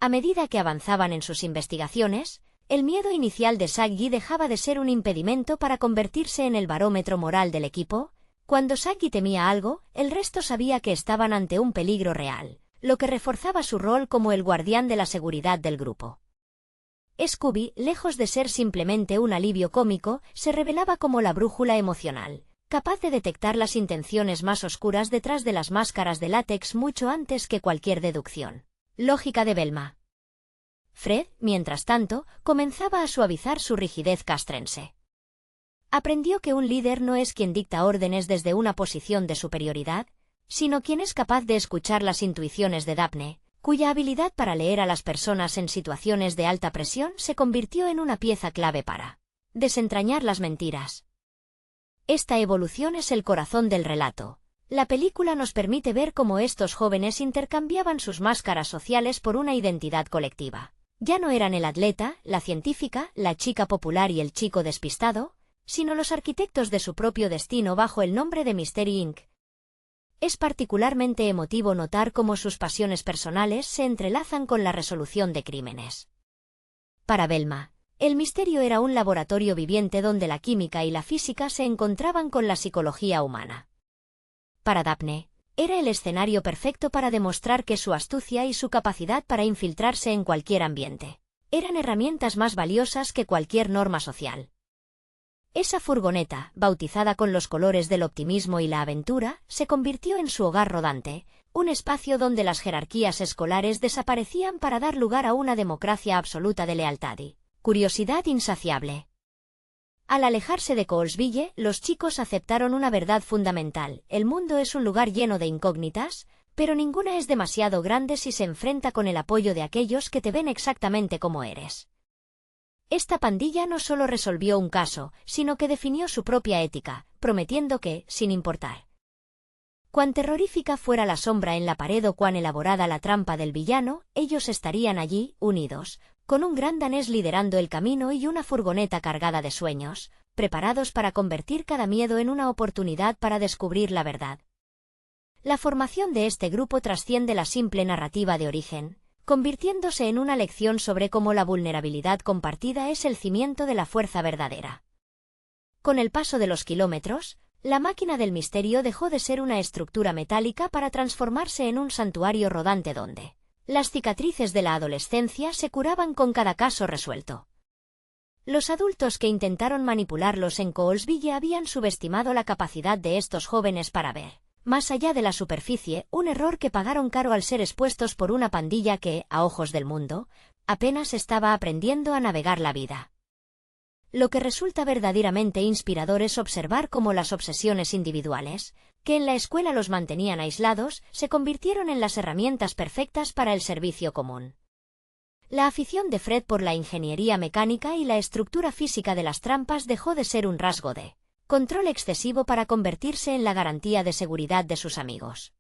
A medida que avanzaban en sus investigaciones, el miedo inicial de Shaggy dejaba de ser un impedimento para convertirse en el barómetro moral del equipo. Cuando Shaggy temía algo, el resto sabía que estaban ante un peligro real, lo que reforzaba su rol como el guardián de la seguridad del grupo. Scooby, lejos de ser simplemente un alivio cómico, se revelaba como la brújula emocional, capaz de detectar las intenciones más oscuras detrás de las máscaras de látex mucho antes que cualquier deducción lógica de Velma. Fred, mientras tanto, comenzaba a suavizar su rigidez castrense. Aprendió que un líder no es quien dicta órdenes desde una posición de superioridad, sino quien es capaz de escuchar las intuiciones de Daphne, cuya habilidad para leer a las personas en situaciones de alta presión se convirtió en una pieza clave para desentrañar las mentiras. Esta evolución es el corazón del relato. La película nos permite ver cómo estos jóvenes intercambiaban sus máscaras sociales por una identidad colectiva. Ya no eran el atleta, la científica, la chica popular y el chico despistado, sino los arquitectos de su propio destino bajo el nombre de Mystery Inc. Es particularmente emotivo notar cómo sus pasiones personales se entrelazan con la resolución de crímenes. Para Velma, el misterio era un laboratorio viviente donde la química y la física se encontraban con la psicología humana. Para Daphne, era el escenario perfecto para demostrar que su astucia y su capacidad para infiltrarse en cualquier ambiente eran herramientas más valiosas que cualquier norma social. Esa furgoneta, bautizada con los colores del optimismo y la aventura, se convirtió en su hogar rodante, un espacio donde las jerarquías escolares desaparecían para dar lugar a una democracia absoluta de lealtad y curiosidad insaciable. Al alejarse de Coulsville, los chicos aceptaron una verdad fundamental: el mundo es un lugar lleno de incógnitas, pero ninguna es demasiado grande si se enfrenta con el apoyo de aquellos que te ven exactamente como eres. Esta pandilla no solo resolvió un caso, sino que definió su propia ética, prometiendo que, sin importar cuán terrorífica fuera la sombra en la pared o cuán elaborada la trampa del villano, ellos estarían allí, unidos, con un gran danés liderando el camino y una furgoneta cargada de sueños, preparados para convertir cada miedo en una oportunidad para descubrir la verdad. La formación de este grupo trasciende la simple narrativa de origen. convirtiéndose en una lección sobre cómo la vulnerabilidad compartida es el cimiento de la fuerza verdadera. Con el paso de los kilómetros, la máquina del misterio dejó de ser una estructura metálica para transformarse en un santuario rodante donde las cicatrices de la adolescencia se curaban con cada caso resuelto. Los adultos que intentaron manipularlos en Coulsville habían subestimado la capacidad de estos jóvenes para ver, más allá de la superficie, un error que pagaron caro al ser expuestos por una pandilla que, a ojos del mundo, apenas estaba aprendiendo a navegar la vida. Lo que resulta verdaderamente inspirador es observar cómo las obsesiones individuales, que en la escuela los mantenían aislados, se convirtieron en las herramientas perfectas para el servicio común. La afición de Fred por la ingeniería mecánica y la estructura física de las trampas dejó de ser un rasgo de control excesivo para convertirse en la garantía de seguridad de sus amigos.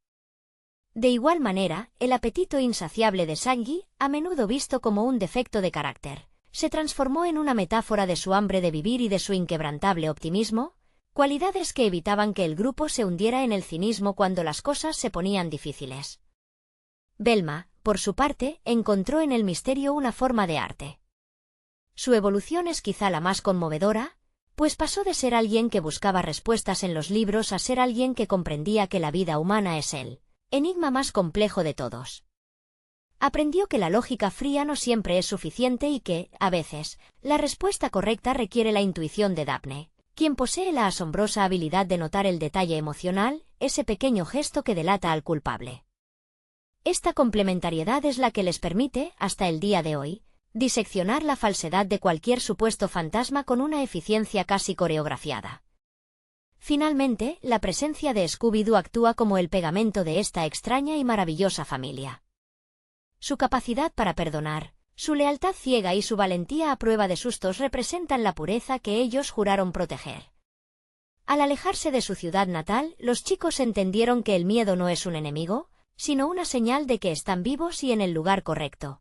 De igual manera, el apetito insaciable de Shaggy, a menudo visto como un defecto de carácter, se transformó en una metáfora de su hambre de vivir y de su inquebrantable optimismo, cualidades que evitaban que el grupo se hundiera en el cinismo cuando las cosas se ponían difíciles. Velma, por su parte, encontró en el misterio una forma de arte. Su evolución es quizá la más conmovedora, pues pasó de ser alguien que buscaba respuestas en los libros a ser alguien que comprendía que la vida humana es el enigma más complejo de todos. Aprendió que la lógica fría no siempre es suficiente y que, a veces, la respuesta correcta requiere la intuición de Daphne, quien posee la asombrosa habilidad de notar el detalle emocional, ese pequeño gesto que delata al culpable. Esta complementariedad es la que les permite, hasta el día de hoy, diseccionar la falsedad de cualquier supuesto fantasma con una eficiencia casi coreografiada. Finalmente, la presencia de Scooby-Doo actúa como el pegamento de esta extraña y maravillosa familia. Su capacidad para perdonar, su lealtad ciega y su valentía a prueba de sustos representan la pureza que ellos juraron proteger. Al alejarse de su ciudad natal, los chicos entendieron que el miedo no es un enemigo, sino una señal de que están vivos y en el lugar correcto.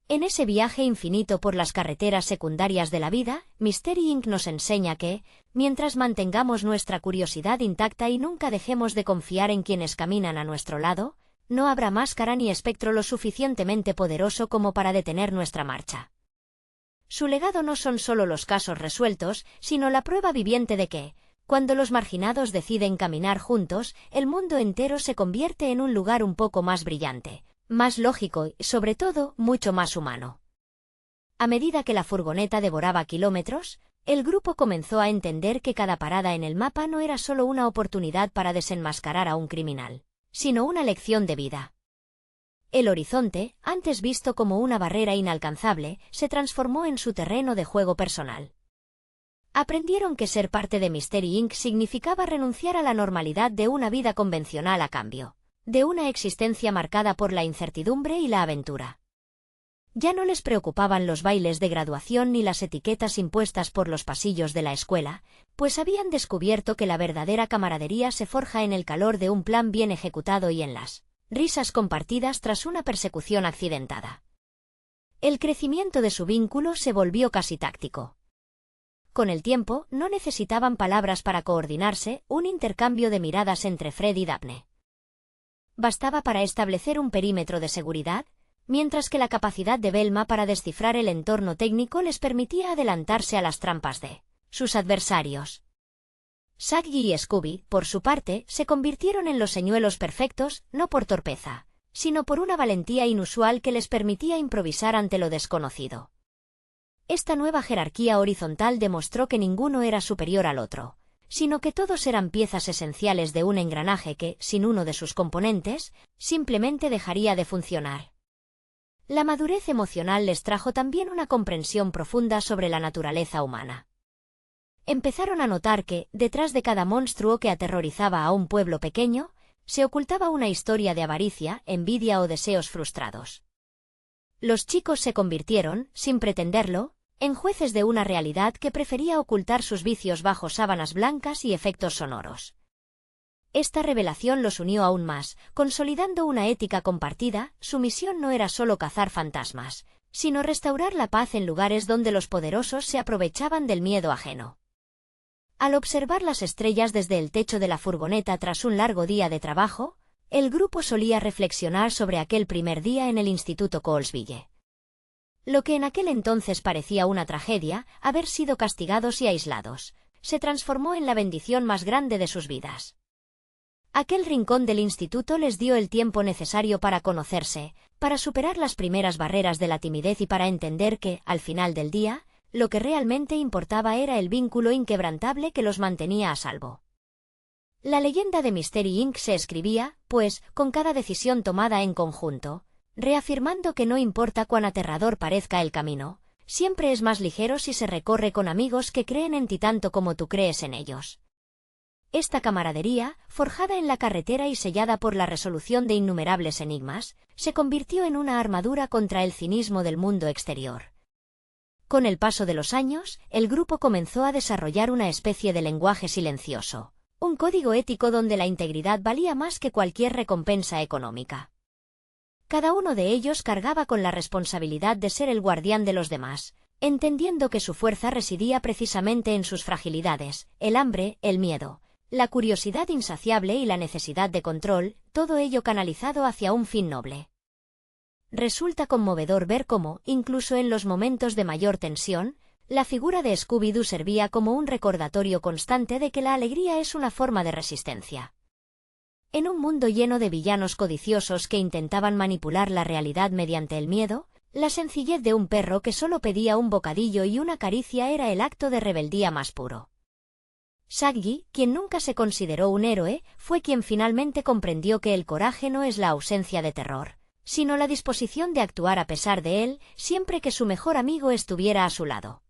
En ese viaje infinito por las carreteras secundarias de la vida, Mystery Inc. nos enseña que, mientras mantengamos nuestra curiosidad intacta y nunca dejemos de confiar en quienes caminan a nuestro lado, no habrá máscara ni espectro lo suficientemente poderoso como para detener nuestra marcha. Su legado no son solo los casos resueltos, sino la prueba viviente de que, cuando los marginados deciden caminar juntos, el mundo entero se convierte en un lugar un poco más brillante, más lógico y, sobre todo, mucho más humano. A medida que la furgoneta devoraba kilómetros, el grupo comenzó a entender que cada parada en el mapa no era solo una oportunidad para desenmascarar a un criminal, sino una lección de vida. El horizonte, antes visto como una barrera inalcanzable, se transformó en su terreno de juego personal. Aprendieron que ser parte de Mystery Inc. significaba renunciar a la normalidad de una vida convencional a cambio de una existencia marcada por la incertidumbre y la aventura. Ya no les preocupaban los bailes de graduación ni las etiquetas impuestas por los pasillos de la escuela, pues habían descubierto que la verdadera camaradería se forja en el calor de un plan bien ejecutado y en las risas compartidas tras una persecución accidentada. El crecimiento de su vínculo se volvió casi táctico. Con el tiempo, no necesitaban palabras para coordinarse, un intercambio de miradas entre Fred y Daphne bastaba para establecer un perímetro de seguridad, mientras que la capacidad de Velma para descifrar el entorno técnico les permitía adelantarse a las trampas de sus adversarios. Shaggy y Scooby, por su parte, se convirtieron en los señuelos perfectos, no por torpeza, sino por una valentía inusual que les permitía improvisar ante lo desconocido. Esta nueva jerarquía horizontal demostró que ninguno era superior al otro, sino que todos eran piezas esenciales de un engranaje que, sin uno de sus componentes, simplemente dejaría de funcionar. La madurez emocional les trajo también una comprensión profunda sobre la naturaleza humana. Empezaron a notar que, detrás de cada monstruo que aterrorizaba a un pueblo pequeño, se ocultaba una historia de avaricia, envidia o deseos frustrados. Los chicos se convirtieron, sin pretenderlo, en jueces de una realidad que prefería ocultar sus vicios bajo sábanas blancas y efectos sonoros. Esta revelación los unió aún más, consolidando una ética compartida. Su misión no era solo cazar fantasmas, sino restaurar la paz en lugares donde los poderosos se aprovechaban del miedo ajeno. Al observar las estrellas desde el techo de la furgoneta tras un largo día de trabajo, el grupo solía reflexionar sobre aquel primer día en el Instituto Colesville. Lo que en aquel entonces parecía una tragedia, haber sido castigados y aislados, se transformó en la bendición más grande de sus vidas. Aquel rincón del instituto les dio el tiempo necesario para conocerse, para superar las primeras barreras de la timidez y para entender que, al final del día, lo que realmente importaba era el vínculo inquebrantable que los mantenía a salvo. La leyenda de Mystery Inc. se escribía, pues, con cada decisión tomada en conjunto, reafirmando que no importa cuán aterrador parezca el camino, siempre es más ligero si se recorre con amigos que creen en ti tanto como tú crees en ellos. Esta camaradería, forjada en la carretera y sellada por la resolución de innumerables enigmas, se convirtió en una armadura contra el cinismo del mundo exterior. Con el paso de los años, el grupo comenzó a desarrollar una especie de lenguaje silencioso, un código ético donde la integridad valía más que cualquier recompensa económica. Cada uno de ellos cargaba con la responsabilidad de ser el guardián de los demás, entendiendo que su fuerza residía precisamente en sus fragilidades, el hambre, el miedo, la curiosidad insaciable y la necesidad de control, todo ello canalizado hacia un fin noble. Resulta conmovedor ver cómo, incluso en los momentos de mayor tensión, la figura de Scooby-Doo servía como un recordatorio constante de que la alegría es una forma de resistencia. En un mundo lleno de villanos codiciosos que intentaban manipular la realidad mediante el miedo, la sencillez de un perro que solo pedía un bocadillo y una caricia era el acto de rebeldía más puro. Shaggy, quien nunca se consideró un héroe, fue quien finalmente comprendió que el coraje no es la ausencia de terror, sino la disposición de actuar a pesar de él, siempre que su mejor amigo estuviera a su lado.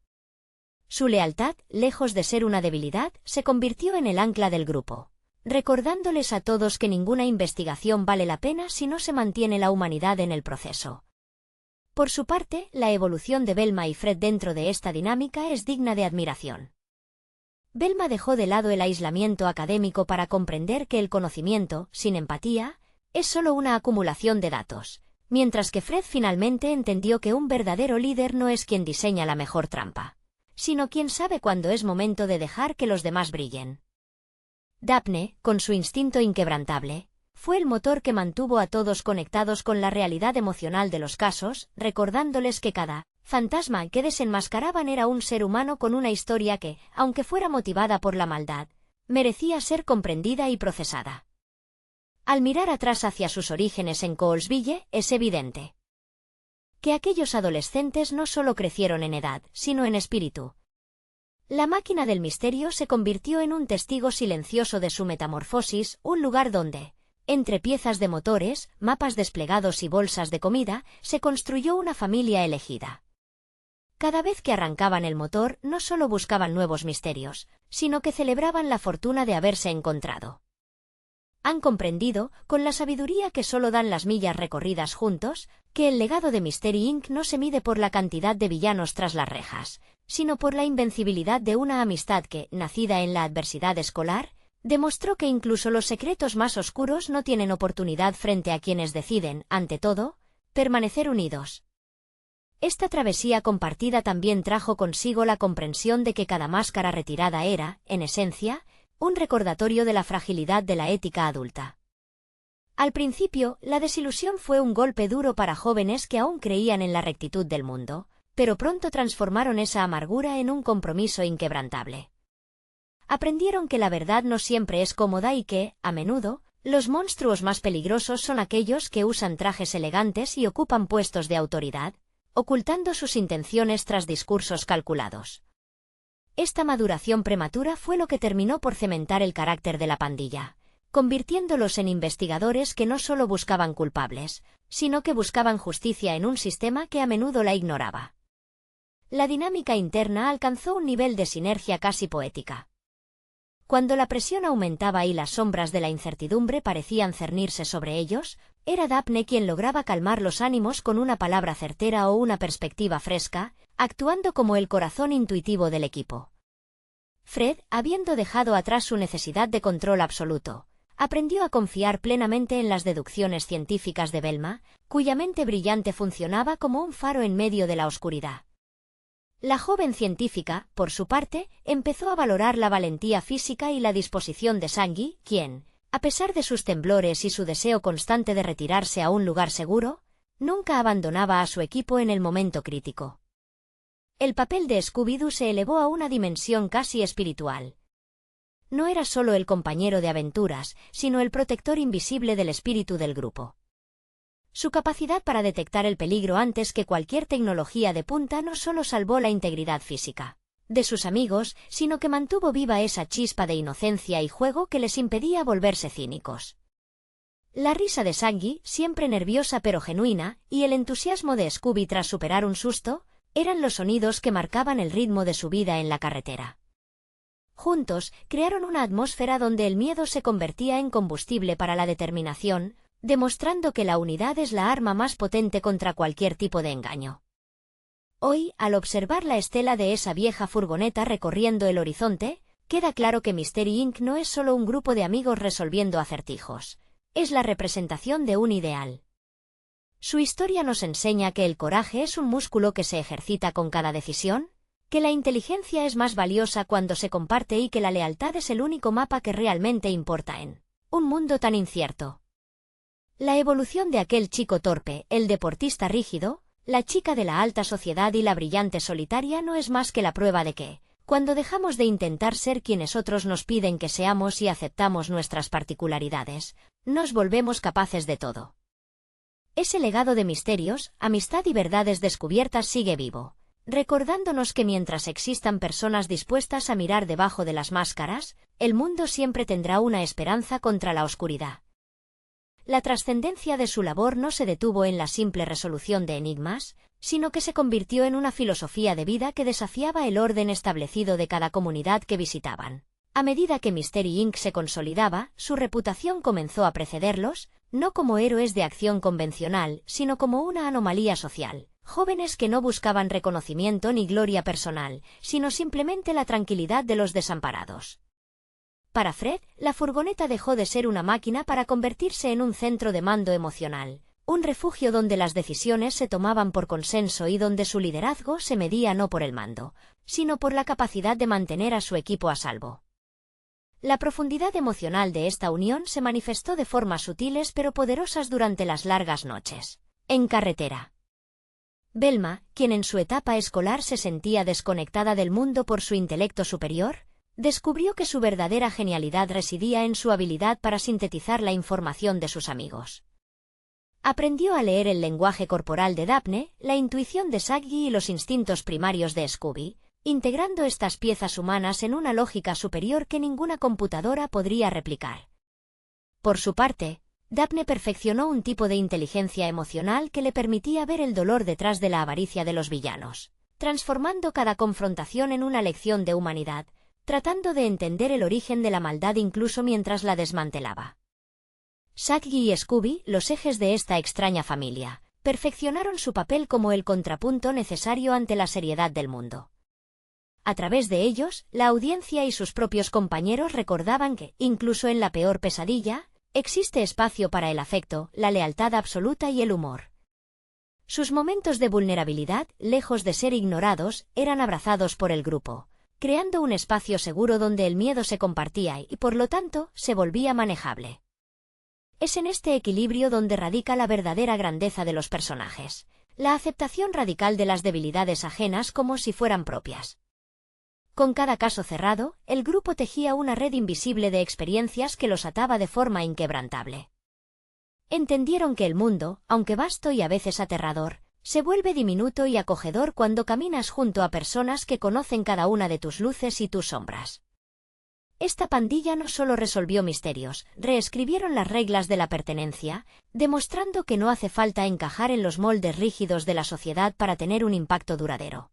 Su lealtad, lejos de ser una debilidad, se convirtió en el ancla del grupo, recordándoles a todos que ninguna investigación vale la pena si no se mantiene la humanidad en el proceso. Por su parte, la evolución de Velma y Fred dentro de esta dinámica es digna de admiración. Velma dejó de lado el aislamiento académico para comprender que el conocimiento, sin empatía, es solo una acumulación de datos, mientras que Fred finalmente entendió que un verdadero líder no es quien diseña la mejor trampa, sino quien sabe cuándo es momento de dejar que los demás brillen. Daphne, con su instinto inquebrantable, fue el motor que mantuvo a todos conectados con la realidad emocional de los casos, recordándoles que cada fantasma que desenmascaraban era un ser humano con una historia que, aunque fuera motivada por la maldad, merecía ser comprendida y procesada. Al mirar atrás hacia sus orígenes en Colesville, es evidente que aquellos adolescentes no solo crecieron en edad, sino en espíritu. La máquina del misterio se convirtió en un testigo silencioso de su metamorfosis, un lugar donde, entre piezas de motores, mapas desplegados y bolsas de comida, se construyó una familia elegida. Cada vez que arrancaban el motor, no solo buscaban nuevos misterios, sino que celebraban la fortuna de haberse encontrado. Han comprendido, con la sabiduría que solo dan las millas recorridas juntos, que el legado de Mystery Inc. no se mide por la cantidad de villanos tras las rejas, sino por la invencibilidad de una amistad que, nacida en la adversidad escolar, demostró que incluso los secretos más oscuros no tienen oportunidad frente a quienes deciden, ante todo, permanecer unidos. Esta travesía compartida también trajo consigo la comprensión de que cada máscara retirada era, en esencia, un recordatorio de la fragilidad de la ética adulta. Al principio, la desilusión fue un golpe duro para jóvenes que aún creían en la rectitud del mundo, pero pronto transformaron esa amargura en un compromiso inquebrantable. Aprendieron que la verdad no siempre es cómoda y que, a menudo, los monstruos más peligrosos son aquellos que usan trajes elegantes y ocupan puestos de autoridad, ocultando sus intenciones tras discursos calculados. Esta maduración prematura fue lo que terminó por cementar el carácter de la pandilla, convirtiéndolos en investigadores que no solo buscaban culpables, sino que buscaban justicia en un sistema que a menudo la ignoraba. La dinámica interna alcanzó un nivel de sinergia casi poética. Cuando la presión aumentaba y las sombras de la incertidumbre parecían cernirse sobre ellos, era Daphne quien lograba calmar los ánimos con una palabra certera o una perspectiva fresca, actuando como el corazón intuitivo del equipo. Fred, habiendo dejado atrás su necesidad de control absoluto, aprendió a confiar plenamente en las deducciones científicas de Velma, cuya mente brillante funcionaba como un faro en medio de la oscuridad. La joven científica, por su parte, empezó a valorar la valentía física y la disposición de Shaggy, quien, A pesar de sus temblores y su deseo constante de retirarse a un lugar seguro, nunca abandonaba a su equipo en el momento crítico. El papel de Scooby-Doo se elevó a una dimensión casi espiritual. No era solo el compañero de aventuras, sino el protector invisible del espíritu del grupo. Su capacidad para detectar el peligro antes que cualquier tecnología de punta no solo salvó la integridad física de sus amigos, sino que mantuvo viva esa chispa de inocencia y juego que les impedía volverse cínicos. La risa de Shaggy, siempre nerviosa pero genuina, y el entusiasmo de Scooby tras superar un susto, eran los sonidos que marcaban el ritmo de su vida en la carretera. Juntos, crearon una atmósfera donde el miedo se convertía en combustible para la determinación, demostrando que la unidad es la arma más potente contra cualquier tipo de engaño. Hoy, al observar la estela de esa vieja furgoneta recorriendo el horizonte, queda claro que Mystery Inc. no es solo un grupo de amigos resolviendo acertijos. Es la representación de un ideal. Su historia nos enseña que el coraje es un músculo que se ejercita con cada decisión, que la inteligencia es más valiosa cuando se comparte y que la lealtad es el único mapa que realmente importa en un mundo tan incierto. La evolución de aquel chico torpe, el deportista rígido, la chica de la alta sociedad y la brillante solitaria no es más que la prueba de que, cuando dejamos de intentar ser quienes otros nos piden que seamos y aceptamos nuestras particularidades, nos volvemos capaces de todo. Ese legado de misterios, amistad y verdades descubiertas sigue vivo, recordándonos que mientras existan personas dispuestas a mirar debajo de las máscaras, el mundo siempre tendrá una esperanza contra la oscuridad. La trascendencia de su labor no se detuvo en la simple resolución de enigmas, sino que se convirtió en una filosofía de vida que desafiaba el orden establecido de cada comunidad que visitaban. A medida que Mystery Inc. se consolidaba, su reputación comenzó a precederlos, no como héroes de acción convencional, sino como una anomalía social. Jóvenes que no buscaban reconocimiento ni gloria personal, sino simplemente la tranquilidad de los desamparados. Para Fred, la furgoneta dejó de ser una máquina para convertirse en un centro de mando emocional, un refugio donde las decisiones se tomaban por consenso y donde su liderazgo se medía no por el mando, sino por la capacidad de mantener a su equipo a salvo. La profundidad emocional de esta unión se manifestó de formas sutiles pero poderosas durante las largas noches en carretera. Velma, quien en su etapa escolar se sentía desconectada del mundo por su intelecto superior, descubrió que su verdadera genialidad residía en su habilidad para sintetizar la información de sus amigos. Aprendió a leer el lenguaje corporal de Daphne, la intuición de Shaggy y los instintos primarios de Scooby, integrando estas piezas humanas en una lógica superior que ninguna computadora podría replicar. Por su parte, Daphne perfeccionó un tipo de inteligencia emocional que le permitía ver el dolor detrás de la avaricia de los villanos, transformando cada confrontación en una lección de humanidad, tratando de entender el origen de la maldad incluso mientras la desmantelaba. Shaggy y Scooby, los ejes de esta extraña familia, perfeccionaron su papel como el contrapunto necesario ante la seriedad del mundo. A través de ellos, la audiencia y sus propios compañeros recordaban que, incluso en la peor pesadilla, existe espacio para el afecto, la lealtad absoluta y el humor. Sus momentos de vulnerabilidad, lejos de ser ignorados, eran abrazados por el grupo, creando un espacio seguro donde el miedo se compartía y, por lo tanto, se volvía manejable. Es en este equilibrio donde radica la verdadera grandeza de los personajes, la aceptación radical de las debilidades ajenas como si fueran propias. Con cada caso cerrado, el grupo tejía una red invisible de experiencias que los ataba de forma inquebrantable. Entendieron que el mundo, aunque vasto y a veces aterrador, se vuelve diminuto y acogedor cuando caminas junto a personas que conocen cada una de tus luces y tus sombras. Esta pandilla no solo resolvió misterios, reescribieron las reglas de la pertenencia, demostrando que no hace falta encajar en los moldes rígidos de la sociedad para tener un impacto duradero.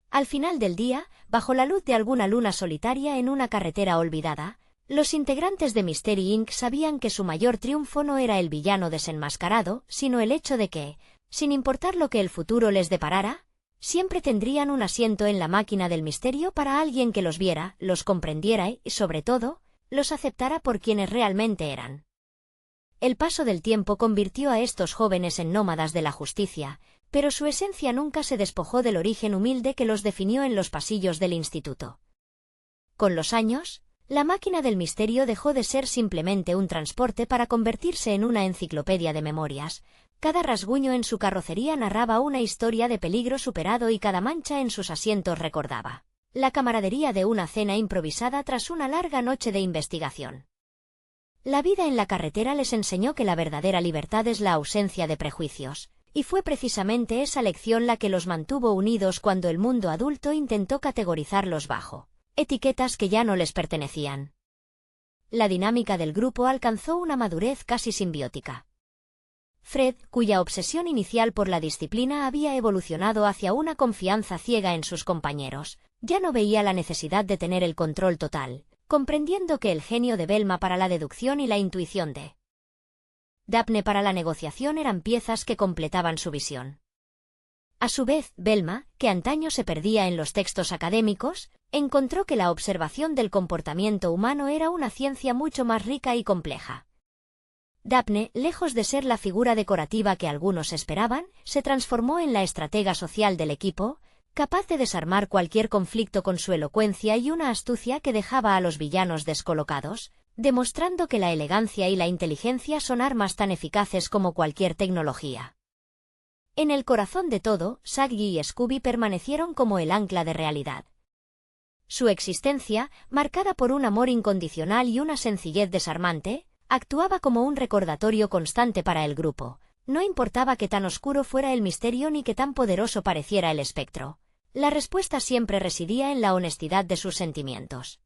Al final del día, bajo la luz de alguna luna solitaria en una carretera olvidada, los integrantes de Mystery Inc. sabían que su mayor triunfo no era el villano desenmascarado, sino el hecho de que, sin importar lo que el futuro les deparara, siempre tendrían un asiento en la máquina del misterio para alguien que los viera, los comprendiera y, sobre todo, los aceptara por quienes realmente eran. El paso del tiempo convirtió a estos jóvenes en nómadas de la justicia, pero su esencia nunca se despojó del origen humilde que los definió en los pasillos del instituto. Con los años, La máquina del misterio dejó de ser simplemente un transporte para convertirse en una enciclopedia de memorias. Cada rasguño en su carrocería narraba una historia de peligro superado y cada mancha en sus asientos recordaba la camaradería de una cena improvisada tras una larga noche de investigación. La vida en la carretera les enseñó que la verdadera libertad es la ausencia de prejuicios, y fue precisamente esa lección la que los mantuvo unidos cuando el mundo adulto intentó categorizarlos bajo etiquetas que ya no les pertenecían. La dinámica del grupo alcanzó una madurez casi simbiótica. Fred, cuya obsesión inicial por la disciplina había evolucionado hacia una confianza ciega en sus compañeros, ya no veía la necesidad de tener el control total, comprendiendo que el genio de Velma para la deducción y la intuición de Daphne para la negociación eran piezas que completaban su visión. A su vez, Velma, que antaño se perdía en los textos académicos, encontró que la observación del comportamiento humano era una ciencia mucho más rica y compleja. Daphne, lejos de ser la figura decorativa que algunos esperaban, se transformó en la estratega social del equipo, capaz de desarmar cualquier conflicto con su elocuencia y una astucia que dejaba a los villanos descolocados, demostrando que la elegancia y la inteligencia son armas tan eficaces como cualquier tecnología. En el corazón de todo, Shaggy y Scooby permanecieron como el ancla de realidad. Su existencia, marcada por un amor incondicional y una sencillez desarmante, actuaba como un recordatorio constante para el grupo. No importaba que tan oscuro fuera el misterio ni que tan poderoso pareciera el espectro. La respuesta siempre residía en la honestidad de sus sentimientos.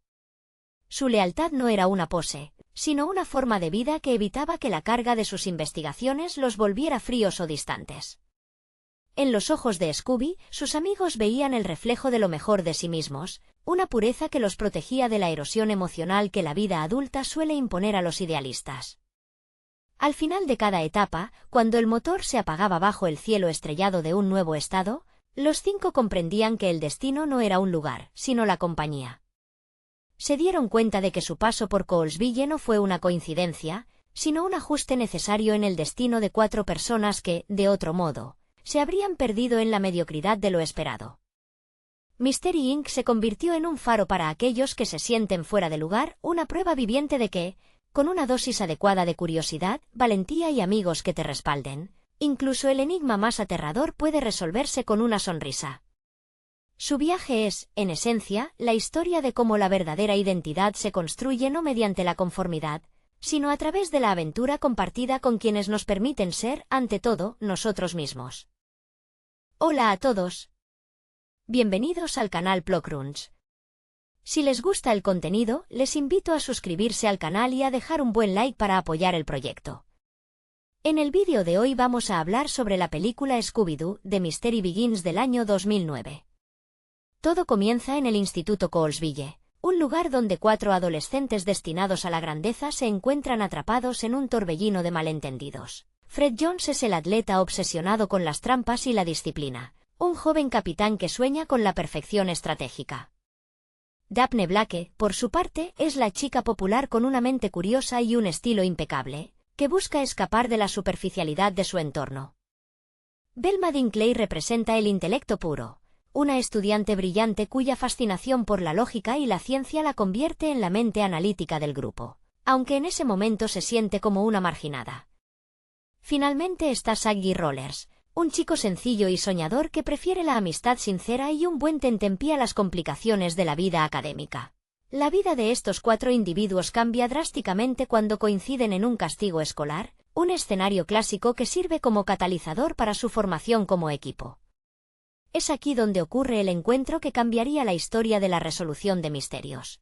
Su lealtad no era una pose, sino una forma de vida que evitaba que la carga de sus investigaciones los volviera fríos o distantes. En los ojos de Scooby, sus amigos veían el reflejo de lo mejor de sí mismos, una pureza que los protegía de la erosión emocional que la vida adulta suele imponer a los idealistas. Al final de cada etapa, cuando el motor se apagaba bajo el cielo estrellado de un nuevo estado, los 5 comprendían que el destino no era un lugar, sino la compañía. Se dieron cuenta de que su paso por Coulsville no fue una coincidencia, sino un ajuste necesario en el destino de 4 personas que, de otro modo, se habrían perdido en la mediocridad de lo esperado. Mystery Inc. se convirtió en un faro para aquellos que se sienten fuera de lugar, una prueba viviente de que, con una dosis adecuada de curiosidad, valentía y amigos que te respalden, incluso el enigma más aterrador puede resolverse con una sonrisa. Su viaje es, en esencia, la historia de cómo la verdadera identidad se construye no mediante la conformidad, sino a través de la aventura compartida con quienes nos permiten ser, ante todo, nosotros mismos. Hola a todos. Bienvenidos al canal Plockruns. Si les gusta el contenido, les invito a suscribirse al canal y a dejar un buen like para apoyar el proyecto. En el vídeo de hoy vamos a hablar sobre la película Scooby-Doo, The Mystery Begins del año 2009. Todo comienza en el Instituto Coulsville, un lugar donde 4 adolescentes destinados a la grandeza se encuentran atrapados en un torbellino de malentendidos. Fred Jones es el atleta obsesionado con las trampas y la disciplina, un joven capitán que sueña con la perfección estratégica. Daphne Blake, por su parte, es la chica popular con una mente curiosa y un estilo impecable, que busca escapar de la superficialidad de su entorno. Velma Dinkley representa el intelecto puro, una estudiante brillante cuya fascinación por la lógica y la ciencia la convierte en la mente analítica del grupo, aunque en ese momento se siente como una marginada. Finalmente está Shaggy Rollers, un chico sencillo y soñador que prefiere la amistad sincera y un buen tentempié a las complicaciones de la vida académica. La vida de estos 4 individuos cambia drásticamente cuando coinciden en un castigo escolar, un escenario clásico que sirve como catalizador para su formación como equipo. Es aquí donde ocurre el encuentro que cambiaría la historia de la resolución de misterios.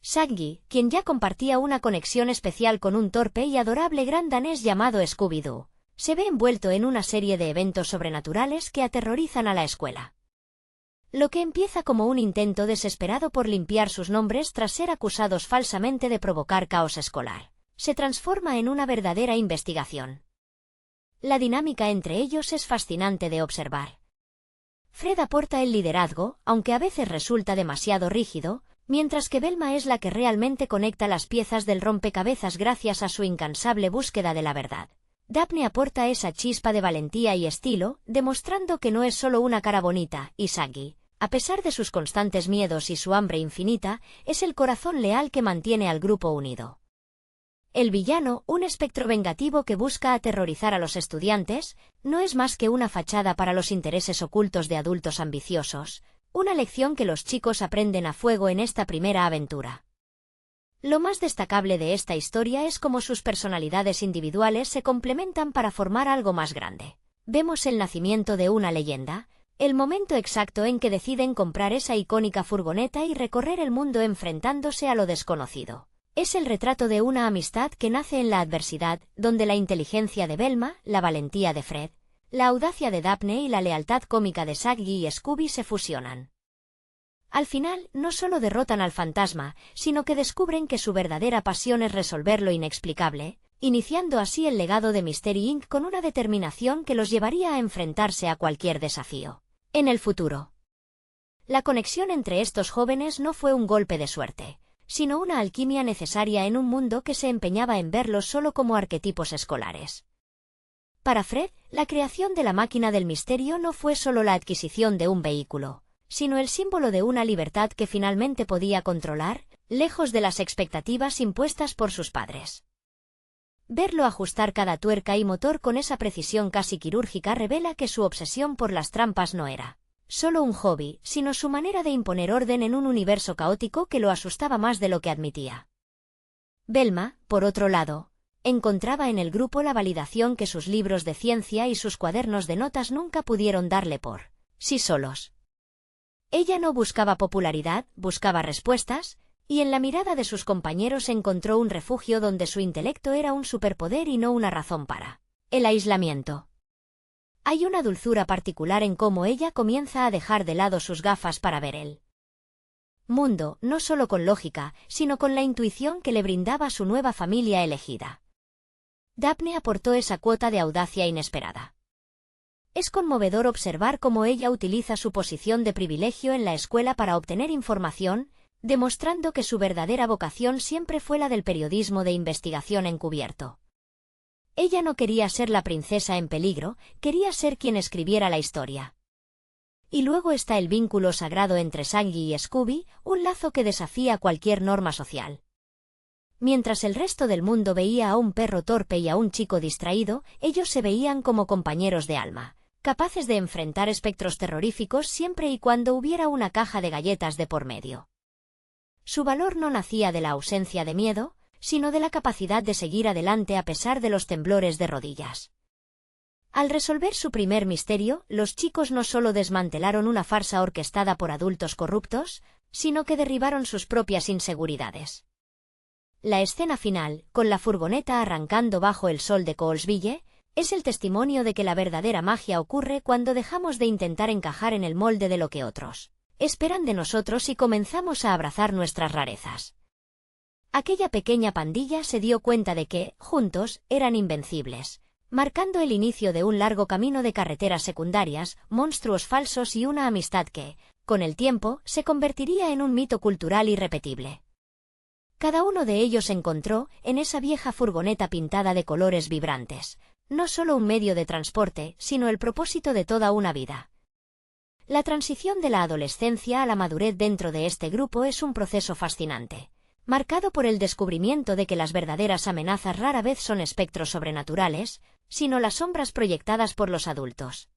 Shaggy, quien ya compartía una conexión especial con un torpe y adorable gran danés llamado Scooby-Doo, se ve envuelto en una serie de eventos sobrenaturales que aterrorizan a la escuela. Lo que empieza como un intento desesperado por limpiar sus nombres tras ser acusados falsamente de provocar caos escolar, se transforma en una verdadera investigación. La dinámica entre ellos es fascinante de observar. Fred aporta el liderazgo, aunque a veces resulta demasiado rígido, mientras que Velma es la que realmente conecta las piezas del rompecabezas gracias a su incansable búsqueda de la verdad. Daphne aporta esa chispa de valentía y estilo, demostrando que no es solo una cara bonita, y Shaggy, A pesar de sus constantes miedos y su hambre infinita, es el corazón leal que mantiene al grupo unido. El villano, un espectro vengativo que busca aterrorizar a los estudiantes, no es más que una fachada para los intereses ocultos de adultos ambiciosos, una lección que los chicos aprenden a fuego en esta primera aventura. Lo más destacable de esta historia es cómo sus personalidades individuales se complementan para formar algo más grande. Vemos el nacimiento de una leyenda, el momento exacto en que deciden comprar esa icónica furgoneta y recorrer el mundo enfrentándose a lo desconocido. Es el retrato de una amistad que nace en la adversidad, donde la inteligencia de Velma, la valentía de Fred, la audacia de Daphne y la lealtad cómica de Shaggy y Scooby se fusionan. Al final, no solo derrotan al fantasma, sino que descubren que su verdadera pasión es resolver lo inexplicable, iniciando así el legado de Mystery Inc. con una determinación que los llevaría a enfrentarse a cualquier desafío. En el futuro. La conexión entre estos jóvenes no fue un golpe de suerte, sino una alquimia necesaria en un mundo que se empeñaba en verlos solo como arquetipos escolares. Para Fred, la creación de la máquina del misterio no fue solo la adquisición de un vehículo, sino el símbolo de una libertad que finalmente podía controlar, lejos de las expectativas impuestas por sus padres. Verlo ajustar cada tuerca y motor con esa precisión casi quirúrgica revela que su obsesión por las trampas no era solo un hobby, sino su manera de imponer orden en un universo caótico que lo asustaba más de lo que admitía. Velma, por otro lado, encontraba en el grupo la validación que sus libros de ciencia y sus cuadernos de notas nunca pudieron darle por sí solos. Ella no buscaba popularidad, buscaba respuestas, y en la mirada de sus compañeros encontró un refugio donde su intelecto era un superpoder y no una razón para el aislamiento. Hay una dulzura particular en cómo ella comienza a dejar de lado sus gafas para ver el mundo, no solo con lógica, sino con la intuición que le brindaba su nueva familia elegida. Daphne aportó esa cuota de audacia inesperada. Es conmovedor observar cómo ella utiliza su posición de privilegio en la escuela para obtener información, demostrando que su verdadera vocación siempre fue la del periodismo de investigación encubierto. Ella no quería ser la princesa en peligro, quería ser quien escribiera la historia. Y luego está el vínculo sagrado entre Shaggy y Scooby, un lazo que desafía cualquier norma social. Mientras el resto del mundo veía a un perro torpe y a un chico distraído, ellos se veían como compañeros de alma, capaces de enfrentar espectros terroríficos siempre y cuando hubiera una caja de galletas de por medio. Su valor no nacía de la ausencia de miedo, sino de la capacidad de seguir adelante a pesar de los temblores de rodillas. Al resolver su primer misterio, los chicos no solo desmantelaron una farsa orquestada por adultos corruptos, sino que derribaron sus propias inseguridades. La escena final, con la furgoneta arrancando bajo el sol de Coulsville, es el testimonio de que la verdadera magia ocurre cuando dejamos de intentar encajar en el molde de lo que otros esperan de nosotros y comenzamos a abrazar nuestras rarezas. Aquella pequeña pandilla se dio cuenta de que, juntos, eran invencibles, marcando el inicio de un largo camino de carreteras secundarias, monstruos falsos y una amistad que, con el tiempo, se convertiría en un mito cultural irrepetible. Cada uno de ellos encontró, en esa vieja furgoneta pintada de colores vibrantes, no solo un medio de transporte, sino el propósito de toda una vida. La transición de la adolescencia a la madurez dentro de este grupo es un proceso fascinante, marcado por el descubrimiento de que las verdaderas amenazas rara vez son espectros sobrenaturales, sino las sombras proyectadas por los adultos.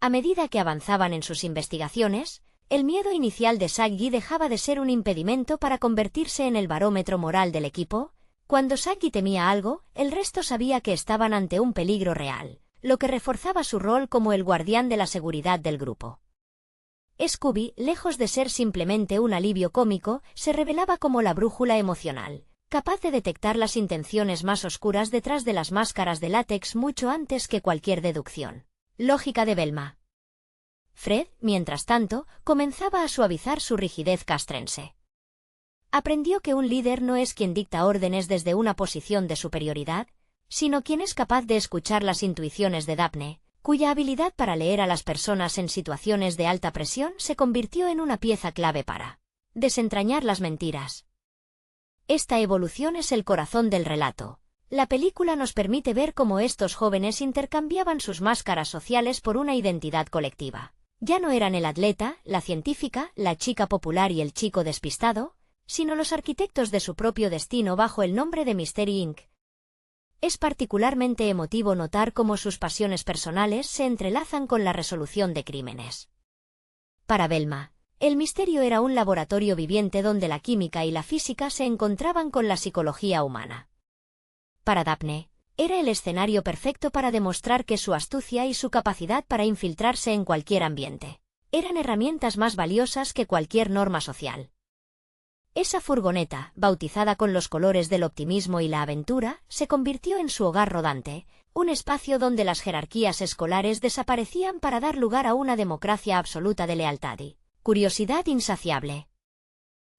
A medida que avanzaban en sus investigaciones, el miedo inicial de Shaggy dejaba de ser un impedimento para convertirse en el barómetro moral del equipo. Cuando Shaggy temía algo, el resto sabía que estaban ante un peligro real, lo que reforzaba su rol como el guardián de la seguridad del grupo. Scooby, lejos de ser simplemente un alivio cómico, se revelaba como la brújula emocional, capaz de detectar las intenciones más oscuras detrás de las máscaras de látex mucho antes que cualquier deducción lógica de Velma. Fred, mientras tanto, comenzaba a suavizar su rigidez castrense. Aprendió que un líder no es quien dicta órdenes desde una posición de superioridad, sino quien es capaz de escuchar las intuiciones de Daphne, cuya habilidad para leer a las personas en situaciones de alta presión se convirtió en una pieza clave para desentrañar las mentiras. Esta evolución es el corazón del relato. La película nos permite ver cómo estos jóvenes intercambiaban sus máscaras sociales por una identidad colectiva. Ya no eran el atleta, la científica, la chica popular y el chico despistado, sino los arquitectos de su propio destino bajo el nombre de Mystery Inc. Es particularmente emotivo notar cómo sus pasiones personales se entrelazan con la resolución de crímenes. Para Velma, el misterio era un laboratorio viviente donde la química y la física se encontraban con la psicología humana. Para Daphne, era el escenario perfecto para demostrar que su astucia y su capacidad para infiltrarse en cualquier ambiente eran herramientas más valiosas que cualquier norma social. Esa furgoneta, bautizada con los colores del optimismo y la aventura, se convirtió en su hogar rodante, un espacio donde las jerarquías escolares desaparecían para dar lugar a una democracia absoluta de lealtad y curiosidad insaciable.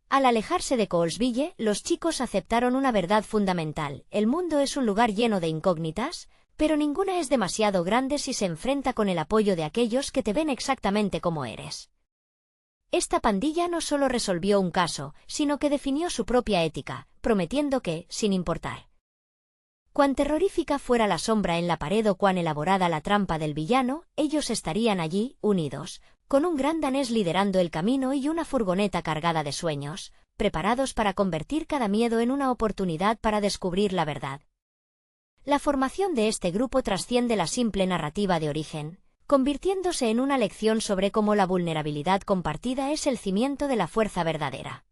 Al alejarse de Coulsville, los chicos aceptaron una verdad fundamental: el mundo es un lugar lleno de incógnitas, pero ninguna es demasiado grande si se enfrenta con el apoyo de aquellos que te ven exactamente como eres. Esta pandilla no solo resolvió un caso, sino que definió su propia ética, prometiendo que, sin importar cuán terrorífica fuera la sombra en la pared o cuán elaborada la trampa del villano, ellos estarían allí, unidos, con un gran danés liderando el camino y una furgoneta cargada de sueños, preparados para convertir cada miedo en una oportunidad para descubrir la verdad. La formación de este grupo trasciende la simple narrativa de origen, convirtiéndose en una lección sobre cómo la vulnerabilidad compartida es el cimiento de la fuerza verdadera.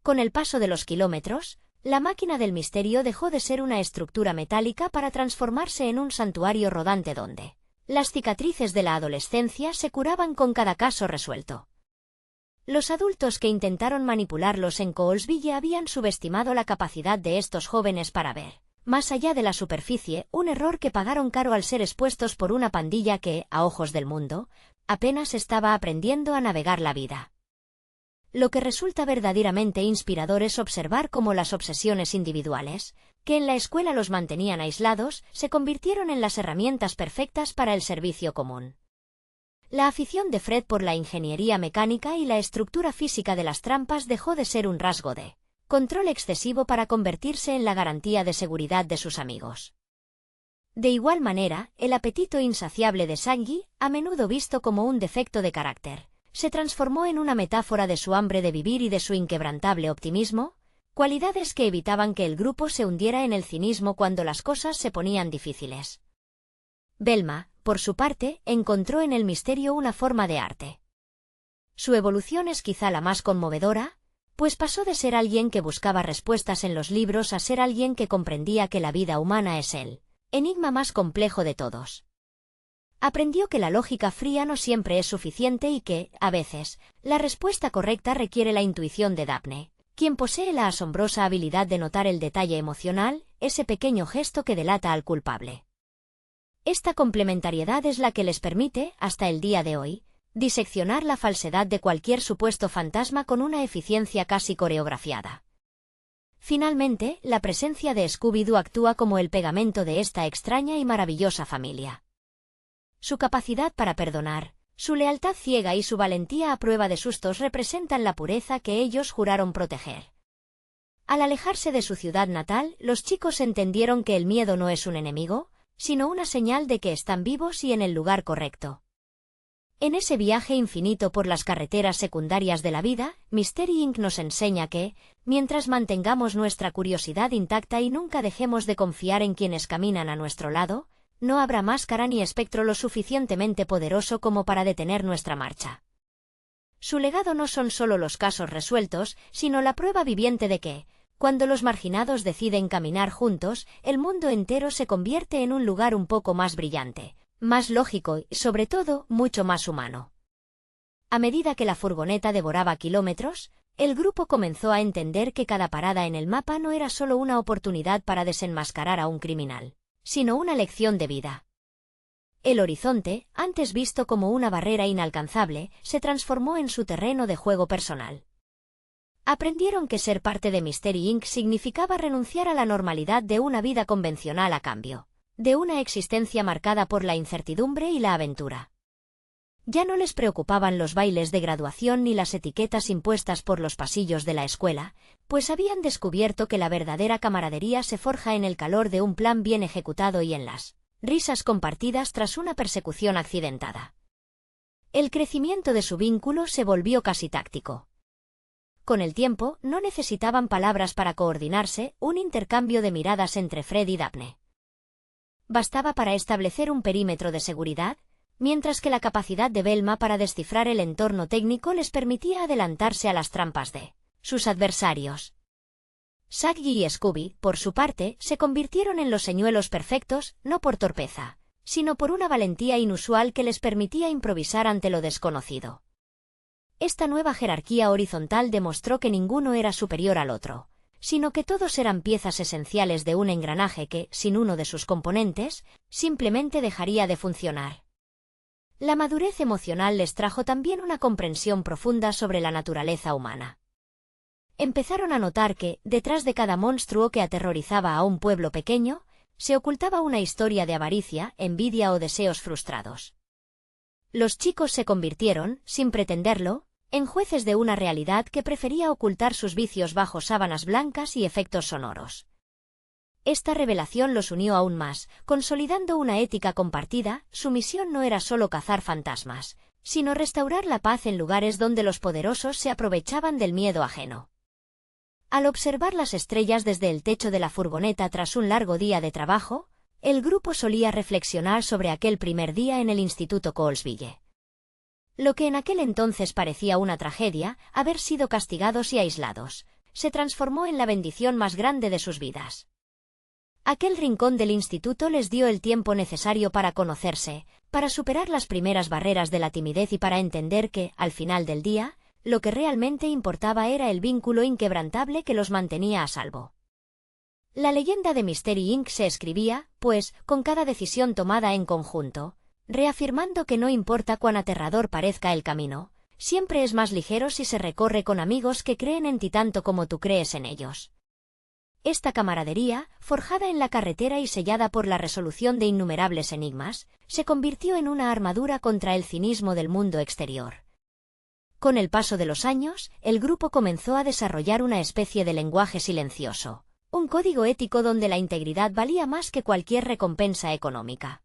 Con el paso de los kilómetros, la máquina del misterio dejó de ser una estructura metálica para transformarse en un santuario rodante donde las cicatrices de la adolescencia se curaban con cada caso resuelto. Los adultos que intentaron manipularlos en Coulsville habían subestimado la capacidad de estos jóvenes para ver más allá de la superficie, un error que pagaron caro al ser expuestos por una pandilla que, a ojos del mundo, apenas estaba aprendiendo a navegar la vida. Lo que resulta verdaderamente inspirador es observar cómo las obsesiones individuales, que en la escuela los mantenían aislados, se convirtieron en las herramientas perfectas para el servicio común. La afición de Fred por la ingeniería mecánica y la estructura física de las trampas dejó de ser un rasgo de control excesivo para convertirse en la garantía de seguridad de sus amigos. De igual manera, el apetito insaciable de Sanji, a menudo visto como un defecto de carácter, se transformó en una metáfora de su hambre de vivir y de su inquebrantable optimismo, cualidades que evitaban que el grupo se hundiera en el cinismo cuando las cosas se ponían difíciles. Velma, por su parte, encontró en el misterio una forma de arte. Su evolución es quizá la más conmovedora, pues pasó de ser alguien que buscaba respuestas en los libros a ser alguien que comprendía que la vida humana es el enigma más complejo de todos. Aprendió que la lógica fría no siempre es suficiente y que, a veces, la respuesta correcta requiere la intuición de Daphne, quien posee la asombrosa habilidad de notar el detalle emocional, ese pequeño gesto que delata al culpable. Esta complementariedad es la que les permite, hasta el día de hoy, diseccionar la falsedad de cualquier supuesto fantasma con una eficiencia casi coreografiada. Finalmente, la presencia de Scooby-Doo actúa como el pegamento de esta extraña y maravillosa familia. Su capacidad para perdonar, su lealtad ciega y su valentía a prueba de sustos representan la pureza que ellos juraron proteger. Al alejarse de su ciudad natal, los chicos entendieron que el miedo no es un enemigo, sino una señal de que están vivos y en el lugar correcto. En ese viaje infinito por las carreteras secundarias de la vida, Mystery Inc. nos enseña que, mientras mantengamos nuestra curiosidad intacta y nunca dejemos de confiar en quienes caminan a nuestro lado, no habrá máscara ni espectro lo suficientemente poderoso como para detener nuestra marcha. Su legado no son solo los casos resueltos, sino la prueba viviente de que, cuando los marginados deciden caminar juntos, el mundo entero se convierte en un lugar un poco más brillante, más lógico y, sobre todo, mucho más humano. A medida que la furgoneta devoraba kilómetros, el grupo comenzó a entender que cada parada en el mapa no era solo una oportunidad para desenmascarar a un criminal, sino una lección de vida. El horizonte, antes visto como una barrera inalcanzable, se transformó en su terreno de juego personal. Aprendieron que ser parte de Mystery Inc. significaba renunciar a la normalidad de una vida convencional a cambio de una existencia marcada por la incertidumbre y la aventura. Ya no les preocupaban los bailes de graduación ni las etiquetas impuestas por los pasillos de la escuela, pues habían descubierto que la verdadera camaradería se forja en el calor de un plan bien ejecutado y en las risas compartidas tras una persecución accidentada. el crecimiento de su vínculo se volvió casi táctico. Con el tiempo, no necesitaban palabras para coordinarse, un intercambio de miradas entre Fred y Daphne bastaba para establecer un perímetro de seguridad, mientras que la capacidad de Velma para descifrar el entorno técnico les permitía adelantarse a las trampas de sus adversarios. Shaggy y Scooby, por su parte, se convirtieron en los señuelos perfectos, no por torpeza, sino por una valentía inusual que les permitía improvisar ante lo desconocido. Esta nueva jerarquía horizontal demostró que ninguno era superior al otro, sino que todos eran piezas esenciales de un engranaje que, sin uno de sus componentes, simplemente dejaría de funcionar. La madurez emocional les trajo también una comprensión profunda sobre la naturaleza humana. Empezaron a notar que, detrás de cada monstruo que aterrorizaba a un pueblo pequeño, se ocultaba una historia de avaricia, envidia o deseos frustrados. Los chicos se convirtieron, sin pretenderlo, en jueces de una realidad que prefería ocultar sus vicios bajo sábanas blancas y efectos sonoros. Esta revelación los unió aún más, consolidando una ética compartida. Su misión no era solo cazar fantasmas, sino restaurar la paz en lugares donde los poderosos se aprovechaban del miedo ajeno. Al observar las estrellas desde el techo de la furgoneta tras un largo día de trabajo, el grupo solía reflexionar sobre aquel primer día en el Instituto Coulsville. Lo que en aquel entonces parecía una tragedia, haber sido castigados y aislados, se transformó en la bendición más grande de sus vidas. Aquel rincón del instituto les dio el tiempo necesario para conocerse, para superar las primeras barreras de la timidez y para entender que, al final del día, lo que realmente importaba era el vínculo inquebrantable que los mantenía a salvo. La leyenda de Mystery Inc. se escribía, pues, con cada decisión tomada en conjunto, reafirmando que no importa cuán aterrador parezca el camino, siempre es más ligero si se recorre con amigos que creen en ti tanto como tú crees en ellos. Esta camaradería, forjada en la carretera y sellada por la resolución de innumerables enigmas, se convirtió en una armadura contra el cinismo del mundo exterior. Con el paso de los años, el grupo comenzó a desarrollar una especie de lenguaje silencioso, un código ético donde la integridad valía más que cualquier recompensa económica.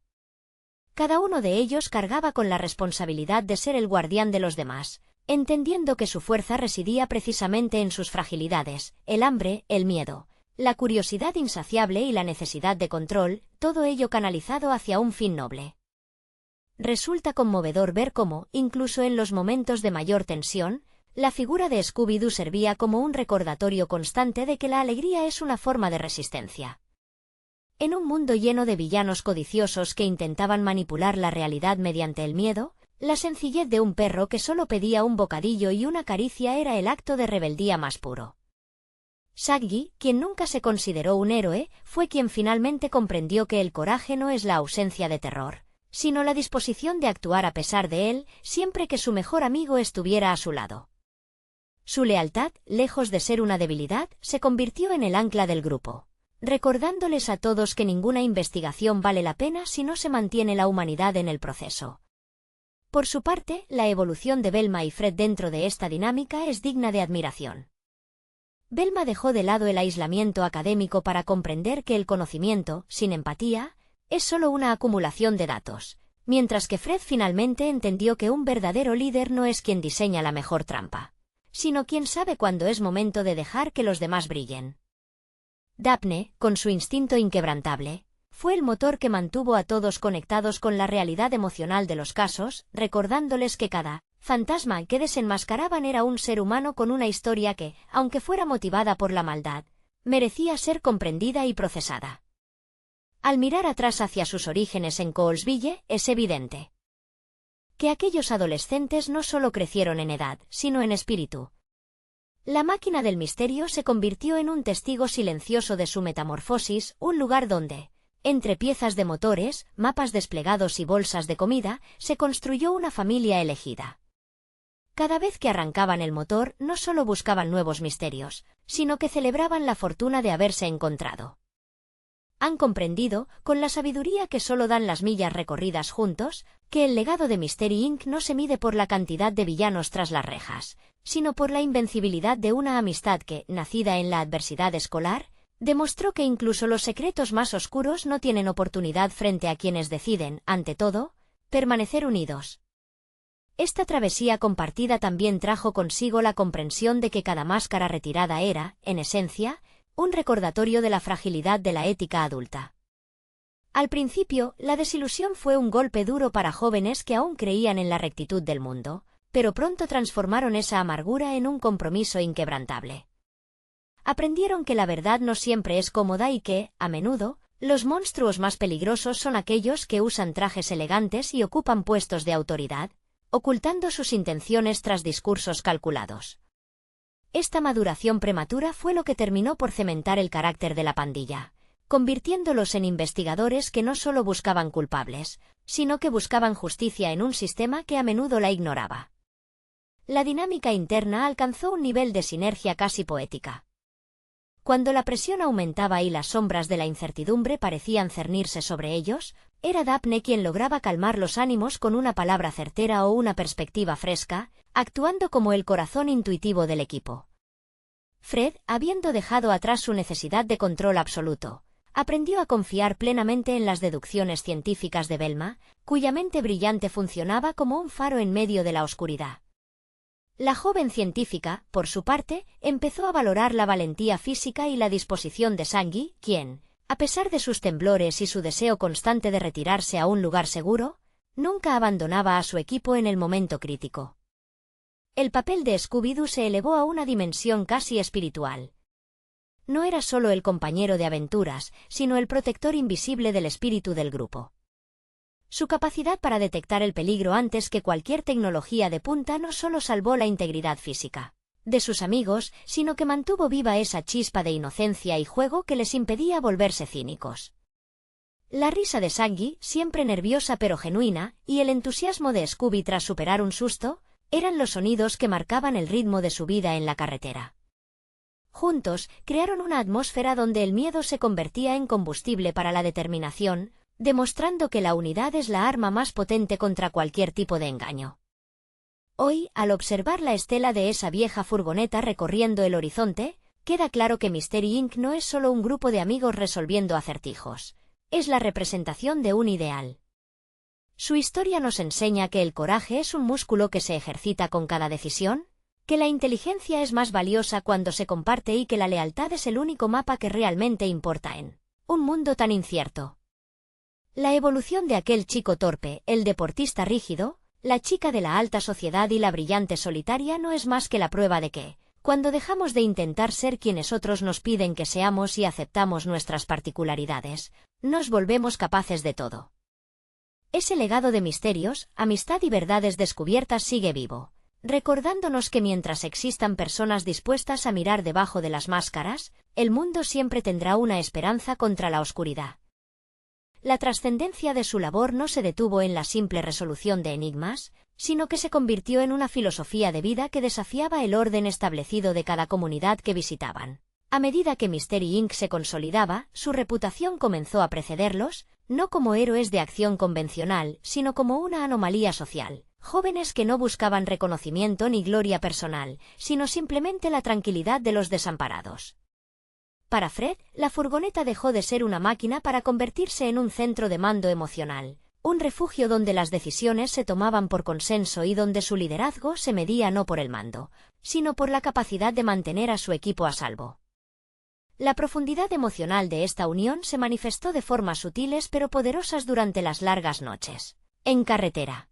Cada uno de ellos cargaba con la responsabilidad de ser el guardián de los demás, entendiendo que su fuerza residía precisamente en sus fragilidades, el hambre, el miedo, la curiosidad insaciable y la necesidad de control, todo ello canalizado hacia un fin noble. Resulta conmovedor ver cómo, incluso en los momentos de mayor tensión, la figura de Scooby-Doo servía como un recordatorio constante de que la alegría es una forma de resistencia. En un mundo lleno de villanos codiciosos que intentaban manipular la realidad mediante el miedo, la sencillez de un perro que solo pedía un bocadillo y una caricia era el acto de rebeldía más puro. Shaggy, quien nunca se consideró un héroe, fue quien finalmente comprendió que el coraje no es la ausencia de terror, sino la disposición de actuar a pesar de él, siempre que su mejor amigo estuviera a su lado. Su lealtad, lejos de ser una debilidad, se convirtió en el ancla del grupo, recordándoles a todos que ninguna investigación vale la pena si no se mantiene la humanidad en el proceso. Por su parte, la evolución de Velma y Fred dentro de esta dinámica es digna de admiración. Velma dejó de lado el aislamiento académico para comprender que el conocimiento, sin empatía, es solo una acumulación de datos, mientras que Fred finalmente entendió que un verdadero líder no es quien diseña la mejor trampa, sino quien sabe cuándo es momento de dejar que los demás brillen. Daphne, con su instinto inquebrantable, fue el motor que mantuvo a todos conectados con la realidad emocional de los casos, recordándoles que cada fantasma que desenmascaraban era un ser humano con una historia que, aunque fuera motivada por la maldad, merecía ser comprendida y procesada. Al mirar atrás hacia sus orígenes en Coulsville, es evidente que aquellos adolescentes no solo crecieron en edad, sino en espíritu. La máquina del misterio se convirtió en un testigo silencioso de su metamorfosis, un lugar donde, entre piezas de motores, mapas desplegados y bolsas de comida, se construyó una familia elegida. Cada vez que arrancaban el motor, no solo buscaban nuevos misterios, sino que celebraban la fortuna de haberse encontrado. Han comprendido, con la sabiduría que solo dan las millas recorridas juntos, que el legado de Mystery Inc. no se mide por la cantidad de villanos tras las rejas, sino por la invencibilidad de una amistad que, nacida en la adversidad escolar, demostró que incluso los secretos más oscuros no tienen oportunidad frente a quienes deciden, ante todo, permanecer unidos. Esta travesía compartida también trajo consigo la comprensión de que cada máscara retirada era, en esencia, un recordatorio de la fragilidad de la ética adulta. Al principio, la desilusión fue un golpe duro para jóvenes que aún creían en la rectitud del mundo, pero pronto transformaron esa amargura en un compromiso inquebrantable. Aprendieron que la verdad no siempre es cómoda y que, a menudo, los monstruos más peligrosos son aquellos que usan trajes elegantes y ocupan puestos de autoridad, ocultando sus intenciones tras discursos calculados. Esta maduración prematura fue lo que terminó por cementar el carácter de la pandilla, convirtiéndolos en investigadores que no solo buscaban culpables, sino que buscaban justicia en un sistema que a menudo la ignoraba. La dinámica interna alcanzó un nivel de sinergia casi poética. Cuando la presión aumentaba y las sombras de la incertidumbre parecían cernirse sobre ellos, era Daphne quien lograba calmar los ánimos con una palabra certera o una perspectiva fresca, actuando como el corazón intuitivo del equipo. Fred, habiendo dejado atrás su necesidad de control absoluto, aprendió a confiar plenamente en las deducciones científicas de Velma, cuya mente brillante funcionaba como un faro en medio de la oscuridad. La joven científica, por su parte, empezó a valorar la valentía física y la disposición de Sangi, quien, a pesar de sus temblores y su deseo constante de retirarse a un lugar seguro, nunca abandonaba a su equipo en el momento crítico. El papel de Scooby-Doo se elevó a una dimensión casi espiritual. No era solo el compañero de aventuras, sino el protector invisible del espíritu del grupo. Su capacidad para detectar el peligro antes que cualquier tecnología de punta no solo salvó la integridad física de sus amigos, sino que mantuvo viva esa chispa de inocencia y juego que les impedía volverse cínicos. La risa de Sangi, siempre nerviosa pero genuina, y el entusiasmo de Scooby tras superar un susto, eran los sonidos que marcaban el ritmo de su vida en la carretera. Juntos, crearon una atmósfera donde el miedo se convertía en combustible para la determinación, demostrando que la unidad es la arma más potente contra cualquier tipo de engaño. Hoy, al observar la estela de esa vieja furgoneta recorriendo el horizonte, queda claro que Mystery Inc. no es solo un grupo de amigos resolviendo acertijos, es la representación de un ideal. Su historia nos enseña que el coraje es un músculo que se ejercita con cada decisión, que la inteligencia es más valiosa cuando se comparte y que la lealtad es el único mapa que realmente importa en un mundo tan incierto. La evolución de aquel chico torpe, el deportista rígido, la chica de la alta sociedad y la brillante solitaria no es más que la prueba de que, cuando dejamos de intentar ser quienes otros nos piden que seamos y aceptamos nuestras particularidades, nos volvemos capaces de todo. Ese legado de misterios, amistad y verdades descubiertas sigue vivo, recordándonos que mientras existan personas dispuestas a mirar debajo de las máscaras, el mundo siempre tendrá una esperanza contra la oscuridad. La trascendencia de su labor no se detuvo en la simple resolución de enigmas, sino que se convirtió en una filosofía de vida que desafiaba el orden establecido de cada comunidad que visitaban. A medida que Mystery Inc. se consolidaba, su reputación comenzó a precederlos, no como héroes de acción convencional, sino como una anomalía social. Jóvenes que no buscaban reconocimiento ni gloria personal, sino simplemente la tranquilidad de los desamparados. Para Fred, la furgoneta dejó de ser una máquina para convertirse en un centro de mando emocional, un refugio donde las decisiones se tomaban por consenso y donde su liderazgo se medía no por el mando, sino por la capacidad de mantener a su equipo a salvo. La profundidad emocional de esta unión se manifestó de formas sutiles pero poderosas durante las largas noches en carretera.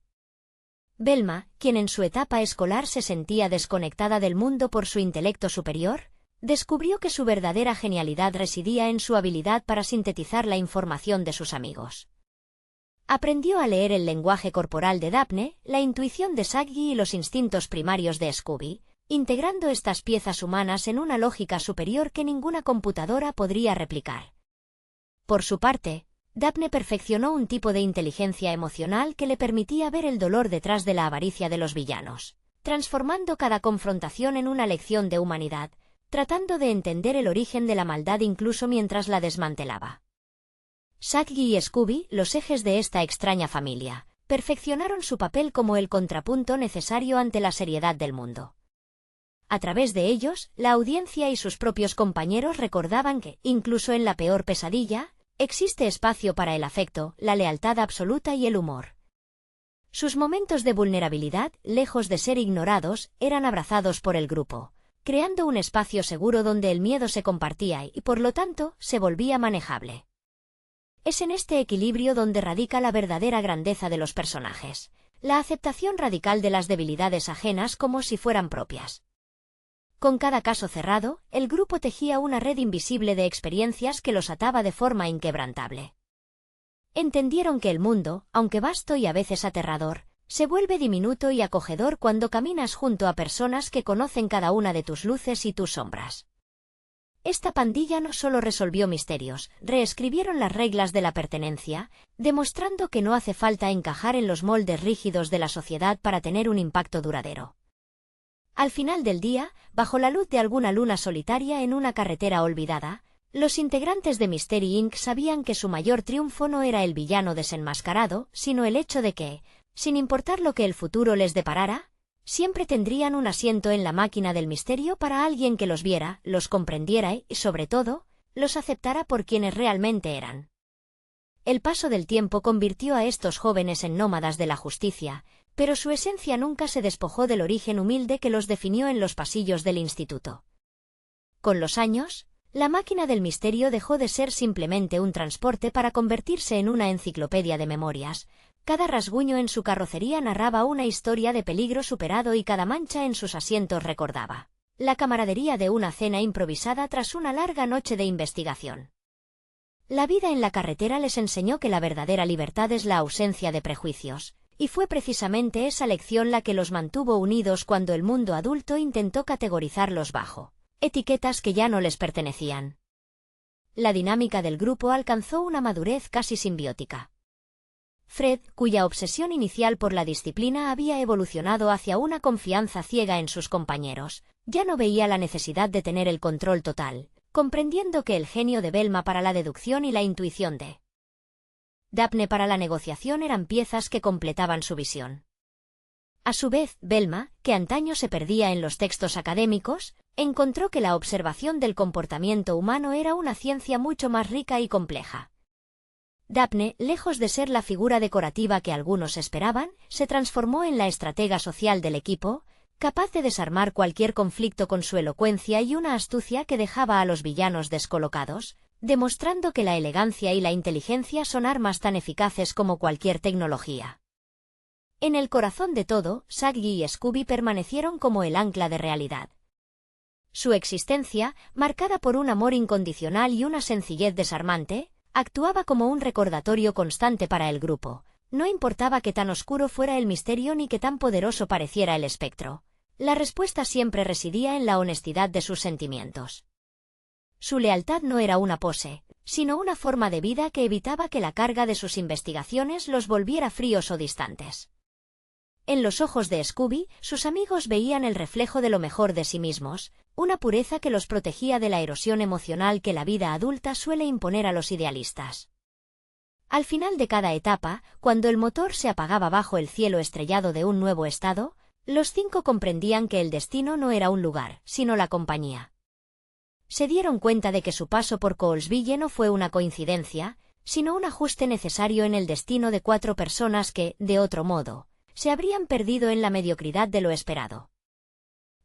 Velma, quien en su etapa escolar se sentía desconectada del mundo por su intelecto superior, descubrió que su verdadera genialidad residía en su habilidad para sintetizar la información de sus amigos. Aprendió a leer el lenguaje corporal de Daphne, la intuición de Shaggy y los instintos primarios de Scooby, integrando estas piezas humanas en una lógica superior que ninguna computadora podría replicar. Por su parte, Daphne perfeccionó un tipo de inteligencia emocional que le permitía ver el dolor detrás de la avaricia de los villanos, transformando cada confrontación en una lección de humanidad, tratando de entender el origen de la maldad incluso mientras la desmantelaba. Shaggy y Scooby, los ejes de esta extraña familia, perfeccionaron su papel como el contrapunto necesario ante la seriedad del mundo. A través de ellos, la audiencia y sus propios compañeros recordaban que, incluso en la peor pesadilla, existe espacio para el afecto, la lealtad absoluta y el humor. Sus momentos de vulnerabilidad, lejos de ser ignorados, eran abrazados por el grupo, creando un espacio seguro donde el miedo se compartía y, por lo tanto, se volvía manejable. Es en este equilibrio donde radica la verdadera grandeza de los personajes, la aceptación radical de las debilidades ajenas como si fueran propias. Con cada caso cerrado, el grupo tejía una red invisible de experiencias que los ataba de forma inquebrantable. Entendieron que el mundo, aunque vasto y a veces aterrador, se vuelve diminuto y acogedor cuando caminas junto a personas que conocen cada una de tus luces y tus sombras. Esta pandilla no solo resolvió misterios, reescribieron las reglas de la pertenencia, demostrando que no hace falta encajar en los moldes rígidos de la sociedad para tener un impacto duradero. Al final del día, bajo la luz de alguna luna solitaria en una carretera olvidada, los integrantes de Mystery Inc. sabían que su mayor triunfo no era el villano desenmascarado, sino el hecho de que, sin importar lo que el futuro les deparara, siempre tendrían un asiento en la máquina del misterio para alguien que los viera, los comprendiera y, sobre todo, los aceptara por quienes realmente eran. El paso del tiempo convirtió a estos jóvenes en nómadas de la justicia, pero su esencia nunca se despojó del origen humilde que los definió en los pasillos del instituto. Con los años, la máquina del misterio dejó de ser simplemente un transporte para convertirse en una enciclopedia de memorias. Cada rasguño en su carrocería narraba una historia de peligro superado y cada mancha en sus asientos recordaba la camaradería de una cena improvisada tras una larga noche de investigación. La vida en la carretera les enseñó que la verdadera libertad es la ausencia de prejuicios, y fue precisamente esa lección la que los mantuvo unidos cuando el mundo adulto intentó categorizarlos bajo etiquetas que ya no les pertenecían. La dinámica del grupo alcanzó una madurez casi simbiótica. Fred, cuya obsesión inicial por la disciplina había evolucionado hacia una confianza ciega en sus compañeros, ya no veía la necesidad de tener el control total, comprendiendo que el genio de Velma para la deducción y la intuición de Daphne para la negociación eran piezas que completaban su visión. A su vez, Velma, que antaño se perdía en los textos académicos, encontró que la observación del comportamiento humano era una ciencia mucho más rica y compleja. Daphne, lejos de ser la figura decorativa que algunos esperaban, se transformó en la estratega social del equipo, capaz de desarmar cualquier conflicto con su elocuencia y una astucia que dejaba a los villanos descolocados, demostrando que la elegancia y la inteligencia son armas tan eficaces como cualquier tecnología. En el corazón de todo, Shaggy y Scooby permanecieron como el ancla de realidad. Su existencia, marcada por un amor incondicional y una sencillez desarmante, actuaba como un recordatorio constante para el grupo. No importaba qué tan oscuro fuera el misterio ni qué tan poderoso pareciera el espectro. La respuesta siempre residía en la honestidad de sus sentimientos. Su lealtad no era una pose, sino una forma de vida que evitaba que la carga de sus investigaciones los volviera fríos o distantes. En los ojos de Scooby, sus amigos veían el reflejo de lo mejor de sí mismos, una pureza que los protegía de la erosión emocional que la vida adulta suele imponer a los idealistas. Al final de cada etapa, cuando el motor se apagaba bajo el cielo estrellado de un nuevo estado, los 5 comprendían que el destino no era un lugar, sino la compañía. Se dieron cuenta de que su paso por Coulsville no fue una coincidencia, sino un ajuste necesario en el destino de 4 personas que, de otro modo, se habrían perdido en la mediocridad de lo esperado.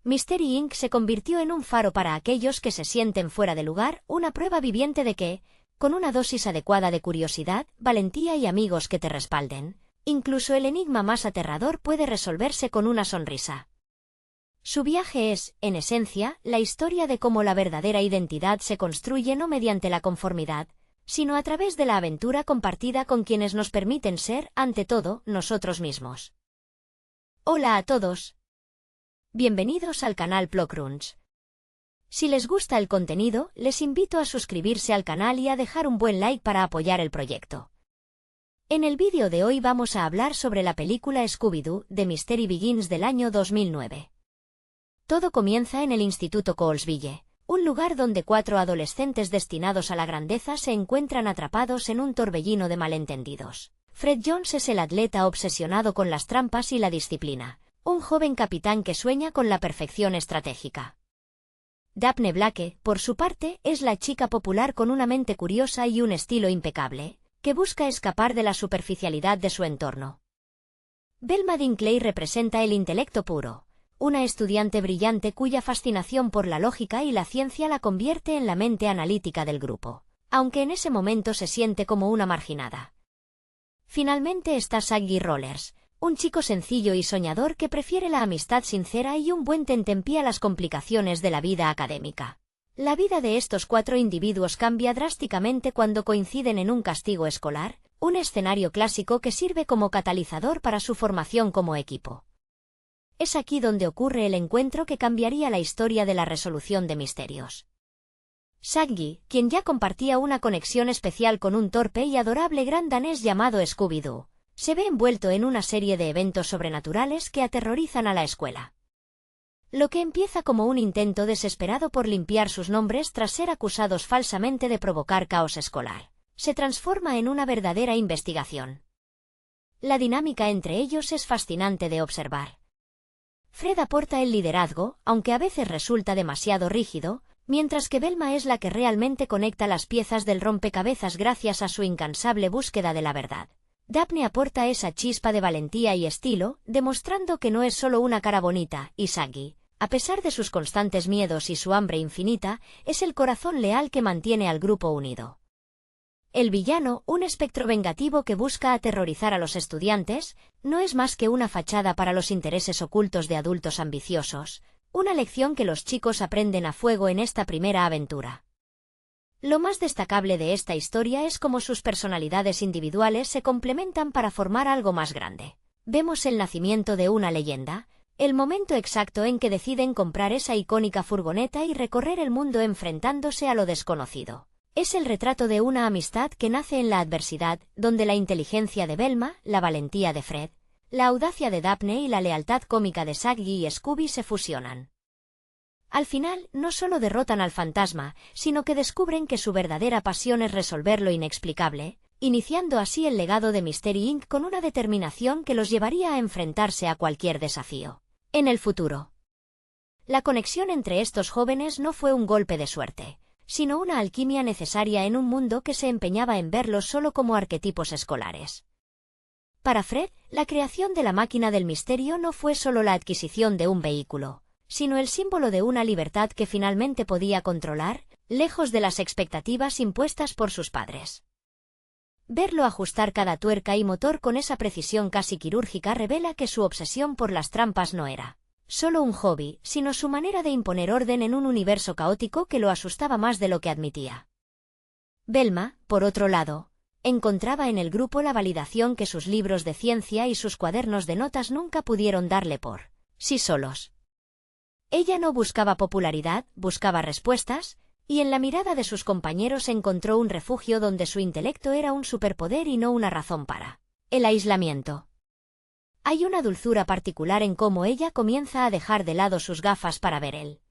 Mystery Inc. se convirtió en un faro para aquellos que se sienten fuera de lugar, una prueba viviente de que, con una dosis adecuada de curiosidad, valentía y amigos que te respalden, incluso el enigma más aterrador puede resolverse con una sonrisa. Su viaje es, en esencia, la historia de cómo la verdadera identidad se construye no mediante la conformidad, sino a través de la aventura compartida con quienes nos permiten ser, ante todo, nosotros mismos. Hola a todos. Bienvenidos al canal Plockruns. Si les gusta el contenido, les invito a suscribirse al canal y a dejar un buen like para apoyar el proyecto. En el vídeo de hoy vamos a hablar sobre la película Scooby-Doo, The Mystery Begins del año 2009. Todo comienza en el Instituto Coulsville, un lugar donde 4 adolescentes destinados a la grandeza se encuentran atrapados en un torbellino de malentendidos. Fred Jones es el atleta obsesionado con las trampas y la disciplina, un joven capitán que sueña con la perfección estratégica. Daphne Blake, por su parte, es la chica popular con una mente curiosa y un estilo impecable, que busca escapar de la superficialidad de su entorno. Velma Dinkley representa el intelecto puro, una estudiante brillante cuya fascinación por la lógica y la ciencia la convierte en la mente analítica del grupo, aunque en ese momento se siente como una marginada. Finalmente está Shaggy Rollers, un chico sencillo y soñador que prefiere la amistad sincera y un buen tentempié a las complicaciones de la vida académica. La vida de estos 4 individuos cambia drásticamente cuando coinciden en un castigo escolar, un escenario clásico que sirve como catalizador para su formación como equipo. Es aquí donde ocurre el encuentro que cambiaría la historia de la resolución de misterios. Shaggy, quien ya compartía una conexión especial con un torpe y adorable gran danés llamado Scooby-Doo, se ve envuelto en una serie de eventos sobrenaturales que aterrorizan a la escuela. Lo que empieza como un intento desesperado por limpiar sus nombres tras ser acusados falsamente de provocar caos escolar, se transforma en una verdadera investigación. La dinámica entre ellos es fascinante de observar. Fred aporta el liderazgo, aunque a veces resulta demasiado rígido, mientras que Velma es la que realmente conecta las piezas del rompecabezas gracias a su incansable búsqueda de la verdad. Daphne aporta esa chispa de valentía y estilo, demostrando que no es solo una cara bonita, y Shaggy, a pesar de sus constantes miedos y su hambre infinita, es el corazón leal que mantiene al grupo unido. El villano, un espectro vengativo que busca aterrorizar a los estudiantes, no es más que una fachada para los intereses ocultos de adultos ambiciosos, una lección que los chicos aprenden a fuego en esta primera aventura. Lo más destacable de esta historia es cómo sus personalidades individuales se complementan para formar algo más grande. Vemos el nacimiento de una leyenda, el momento exacto en que deciden comprar esa icónica furgoneta y recorrer el mundo enfrentándose a lo desconocido. Es el retrato de una amistad que nace en la adversidad, donde la inteligencia de Velma, la valentía de Fred, la audacia de Daphne y la lealtad cómica de Shaggy y Scooby se fusionan. Al final, no solo derrotan al fantasma, sino que descubren que su verdadera pasión es resolver lo inexplicable, iniciando así el legado de Mystery Inc. con una determinación que los llevaría a enfrentarse a cualquier desafío. En el futuro. La conexión entre estos jóvenes no fue un golpe de suerte, sino una alquimia necesaria en un mundo que se empeñaba en verlos solo como arquetipos escolares. Para Fred, la creación de la máquina del misterio no fue solo la adquisición de un vehículo, sino el símbolo de una libertad que finalmente podía controlar, lejos de las expectativas impuestas por sus padres. Verlo ajustar cada tuerca y motor con esa precisión casi quirúrgica revela que su obsesión por las trampas no era solo un hobby, sino su manera de imponer orden en un universo caótico que lo asustaba más de lo que admitía. Velma, por otro lado, encontraba en el grupo la validación que sus libros de ciencia y sus cuadernos de notas nunca pudieron darle por sí solos. Ella no buscaba popularidad, buscaba respuestas, y en la mirada de sus compañeros encontró un refugio donde su intelecto era un superpoder y no una razón para el aislamiento. Hay una dulzura particular en cómo ella comienza a dejar de lado sus gafas para ver el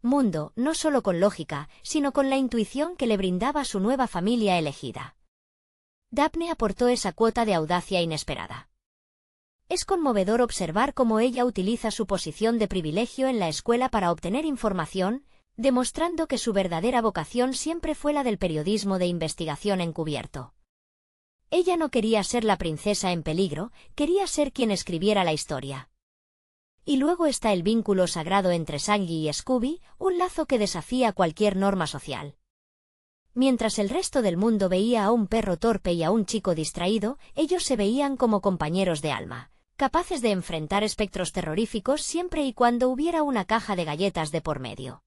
mundo, no solo con lógica, sino con la intuición que le brindaba su nueva familia elegida. Daphne aportó esa cuota de audacia inesperada. Es conmovedor observar cómo ella utiliza su posición de privilegio en la escuela para obtener información, demostrando que su verdadera vocación siempre fue la del periodismo de investigación encubierto. Ella no quería ser la princesa en peligro, quería ser quien escribiera la historia. Y luego está el vínculo sagrado entre Shaggy y Scooby, un lazo que desafía cualquier norma social. Mientras el resto del mundo veía a un perro torpe y a un chico distraído, ellos se veían como compañeros de alma, capaces de enfrentar espectros terroríficos siempre y cuando hubiera una caja de galletas de por medio.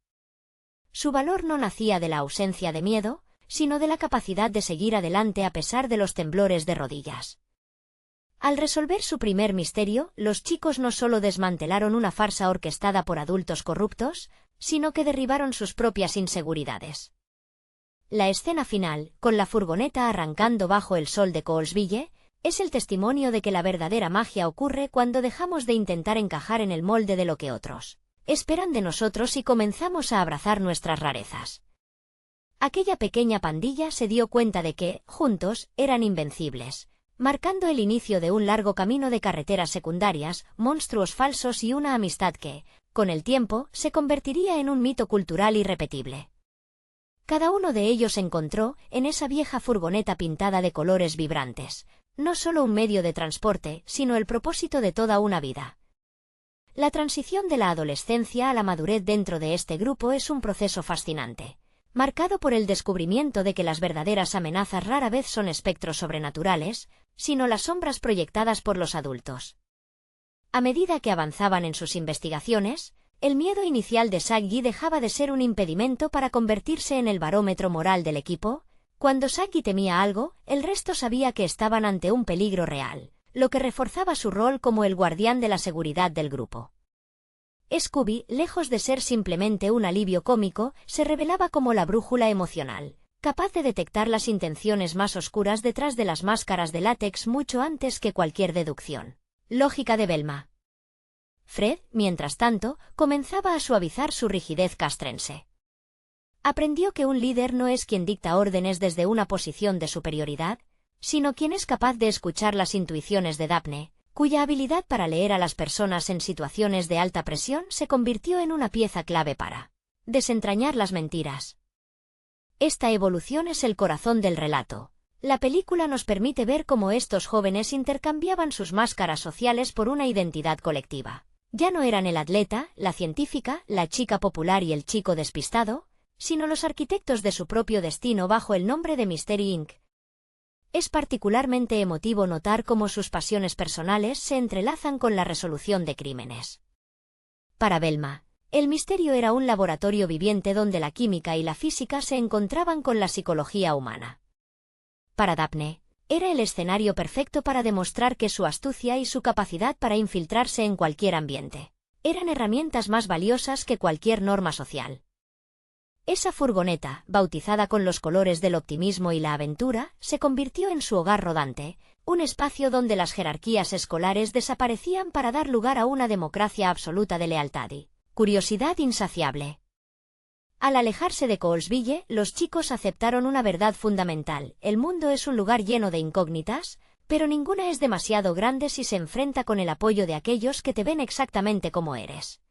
Su valor no nacía de la ausencia de miedo, sino de la capacidad de seguir adelante a pesar de los temblores de rodillas. Al resolver su primer misterio, los chicos no solo desmantelaron una farsa orquestada por adultos corruptos, sino que derribaron sus propias inseguridades. La escena final, con la furgoneta arrancando bajo el sol de Coulsville, es el testimonio de que la verdadera magia ocurre cuando dejamos de intentar encajar en el molde de lo que otros esperan de nosotros y comenzamos a abrazar nuestras rarezas. Aquella pequeña pandilla se dio cuenta de que, juntos, eran invencibles, marcando el inicio de un largo camino de carreteras secundarias, monstruos falsos y una amistad que, con el tiempo, se convertiría en un mito cultural irrepetible. Cada uno de ellos encontró, en esa vieja furgoneta pintada de colores vibrantes, no solo un medio de transporte, sino el propósito de toda una vida. La transición de la adolescencia a la madurez dentro de este grupo es un proceso fascinante, marcado por el descubrimiento de que las verdaderas amenazas rara vez son espectros sobrenaturales, sino las sombras proyectadas por los adultos. A medida que avanzaban en sus investigaciones, el miedo inicial de Saggy dejaba de ser un impedimento para convertirse en el barómetro moral del equipo. Cuando Saggy temía algo, el resto sabía que estaban ante un peligro real, lo que reforzaba su rol como el guardián de la seguridad del grupo. Scooby, lejos de ser simplemente un alivio cómico, se revelaba como la brújula emocional, capaz de detectar las intenciones más oscuras detrás de las máscaras de látex mucho antes que cualquier deducción lógica de Velma. Fred, mientras tanto, comenzaba a suavizar su rigidez castrense. Aprendió que un líder no es quien dicta órdenes desde una posición de superioridad, sino quien es capaz de escuchar las intuiciones de Daphne, cuya habilidad para leer a las personas en situaciones de alta presión se convirtió en una pieza clave para desentrañar las mentiras. Esta evolución es el corazón del relato. La película nos permite ver cómo estos jóvenes intercambiaban sus máscaras sociales por una identidad colectiva. Ya no eran el atleta, la científica, la chica popular y el chico despistado, sino los arquitectos de su propio destino bajo el nombre de Mystery Inc. Es particularmente emotivo notar cómo sus pasiones personales se entrelazan con la resolución de crímenes. Para Velma, el misterio era un laboratorio viviente donde la química y la física se encontraban con la psicología humana. Para Daphne, era el escenario perfecto para demostrar que su astucia y su capacidad para infiltrarse en cualquier ambiente eran herramientas más valiosas que cualquier norma social. Esa furgoneta, bautizada con los colores del optimismo y la aventura, se convirtió en su hogar rodante, un espacio donde las jerarquías escolares desaparecían para dar lugar a una democracia absoluta de lealtad y curiosidad insaciable. Al alejarse de Coulsville, los chicos aceptaron una verdad fundamental: el mundo es un lugar lleno de incógnitas, pero ninguna es demasiado grande si se enfrenta con el apoyo de aquellos que te ven exactamente como eres.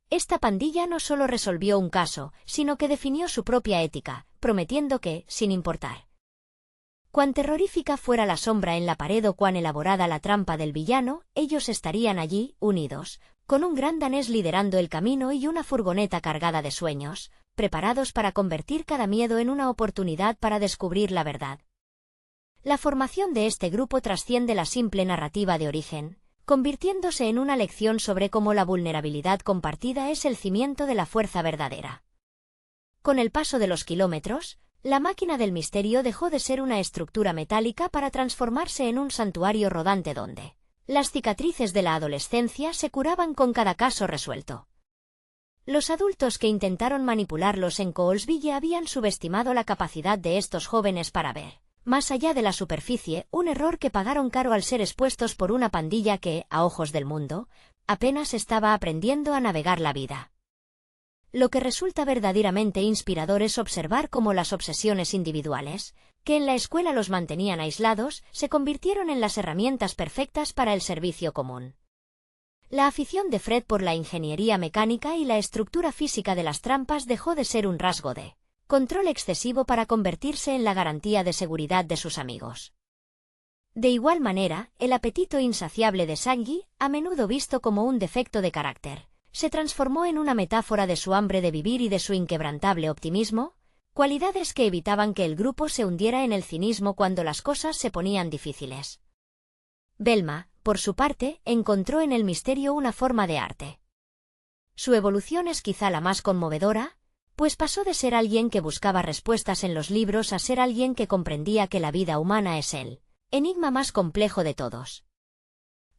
Esta pandilla no solo resolvió un caso, sino que definió su propia ética, prometiendo que, sin importar cuán terrorífica fuera la sombra en la pared o cuán elaborada la trampa del villano, ellos estarían allí, unidos, con un gran danés liderando el camino y una furgoneta cargada de sueños, preparados para convertir cada miedo en una oportunidad para descubrir la verdad. La formación de este grupo trasciende la simple narrativa de origen, convirtiéndose en una lección sobre cómo la vulnerabilidad compartida es el cimiento de la fuerza verdadera. Con el paso de los kilómetros, la máquina del misterio dejó de ser una estructura metálica para transformarse en un santuario rodante donde las cicatrices de la adolescencia se curaban con cada caso resuelto. Los adultos que intentaron manipularlos en Coulsville habían subestimado la capacidad de estos jóvenes para ver más allá de la superficie, un error que pagaron caro al ser expuestos por una pandilla que, a ojos del mundo, apenas estaba aprendiendo a navegar la vida. Lo que resulta verdaderamente inspirador es observar cómo las obsesiones individuales, que en la escuela los mantenían aislados, se convirtieron en las herramientas perfectas para el servicio común. La afición de Fred por la ingeniería mecánica y la estructura física de las trampas dejó de ser un rasgo de control excesivo para convertirse en la garantía de seguridad de sus amigos. De igual manera, el apetito insaciable de Saggy, a menudo visto como un defecto de carácter, se transformó en una metáfora de su hambre de vivir y de su inquebrantable optimismo, cualidades que evitaban que el grupo se hundiera en el cinismo cuando las cosas se ponían difíciles. Velma, por su parte, encontró en el misterio una forma de arte. Su evolución es quizá la más conmovedora, pues pasó de ser alguien que buscaba respuestas en los libros a ser alguien que comprendía que la vida humana es el enigma más complejo de todos.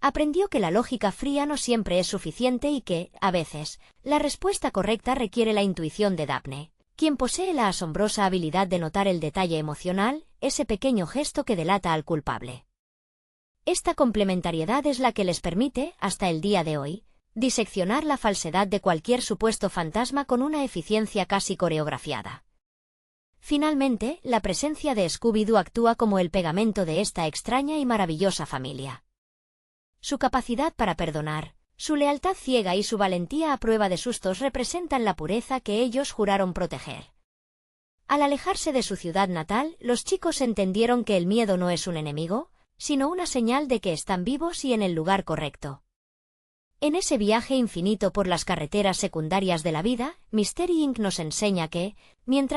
Aprendió que la lógica fría no siempre es suficiente y que, a veces, la respuesta correcta requiere la intuición de Daphne, quien posee la asombrosa habilidad de notar el detalle emocional, ese pequeño gesto que delata al culpable. Esta complementariedad es la que les permite, hasta el día de hoy, diseccionar la falsedad de cualquier supuesto fantasma con una eficiencia casi coreografiada. Finalmente, la presencia de Scooby-Doo actúa como el pegamento de esta extraña y maravillosa familia. Su capacidad para perdonar, su lealtad ciega y su valentía a prueba de sustos representan la pureza que ellos juraron proteger. Al alejarse de su ciudad natal, los chicos entendieron que el miedo no es un enemigo, sino una señal de que están vivos y en el lugar correcto. En ese viaje infinito por las carreteras secundarias de la vida, Mystery Inc. nos enseña que, mientras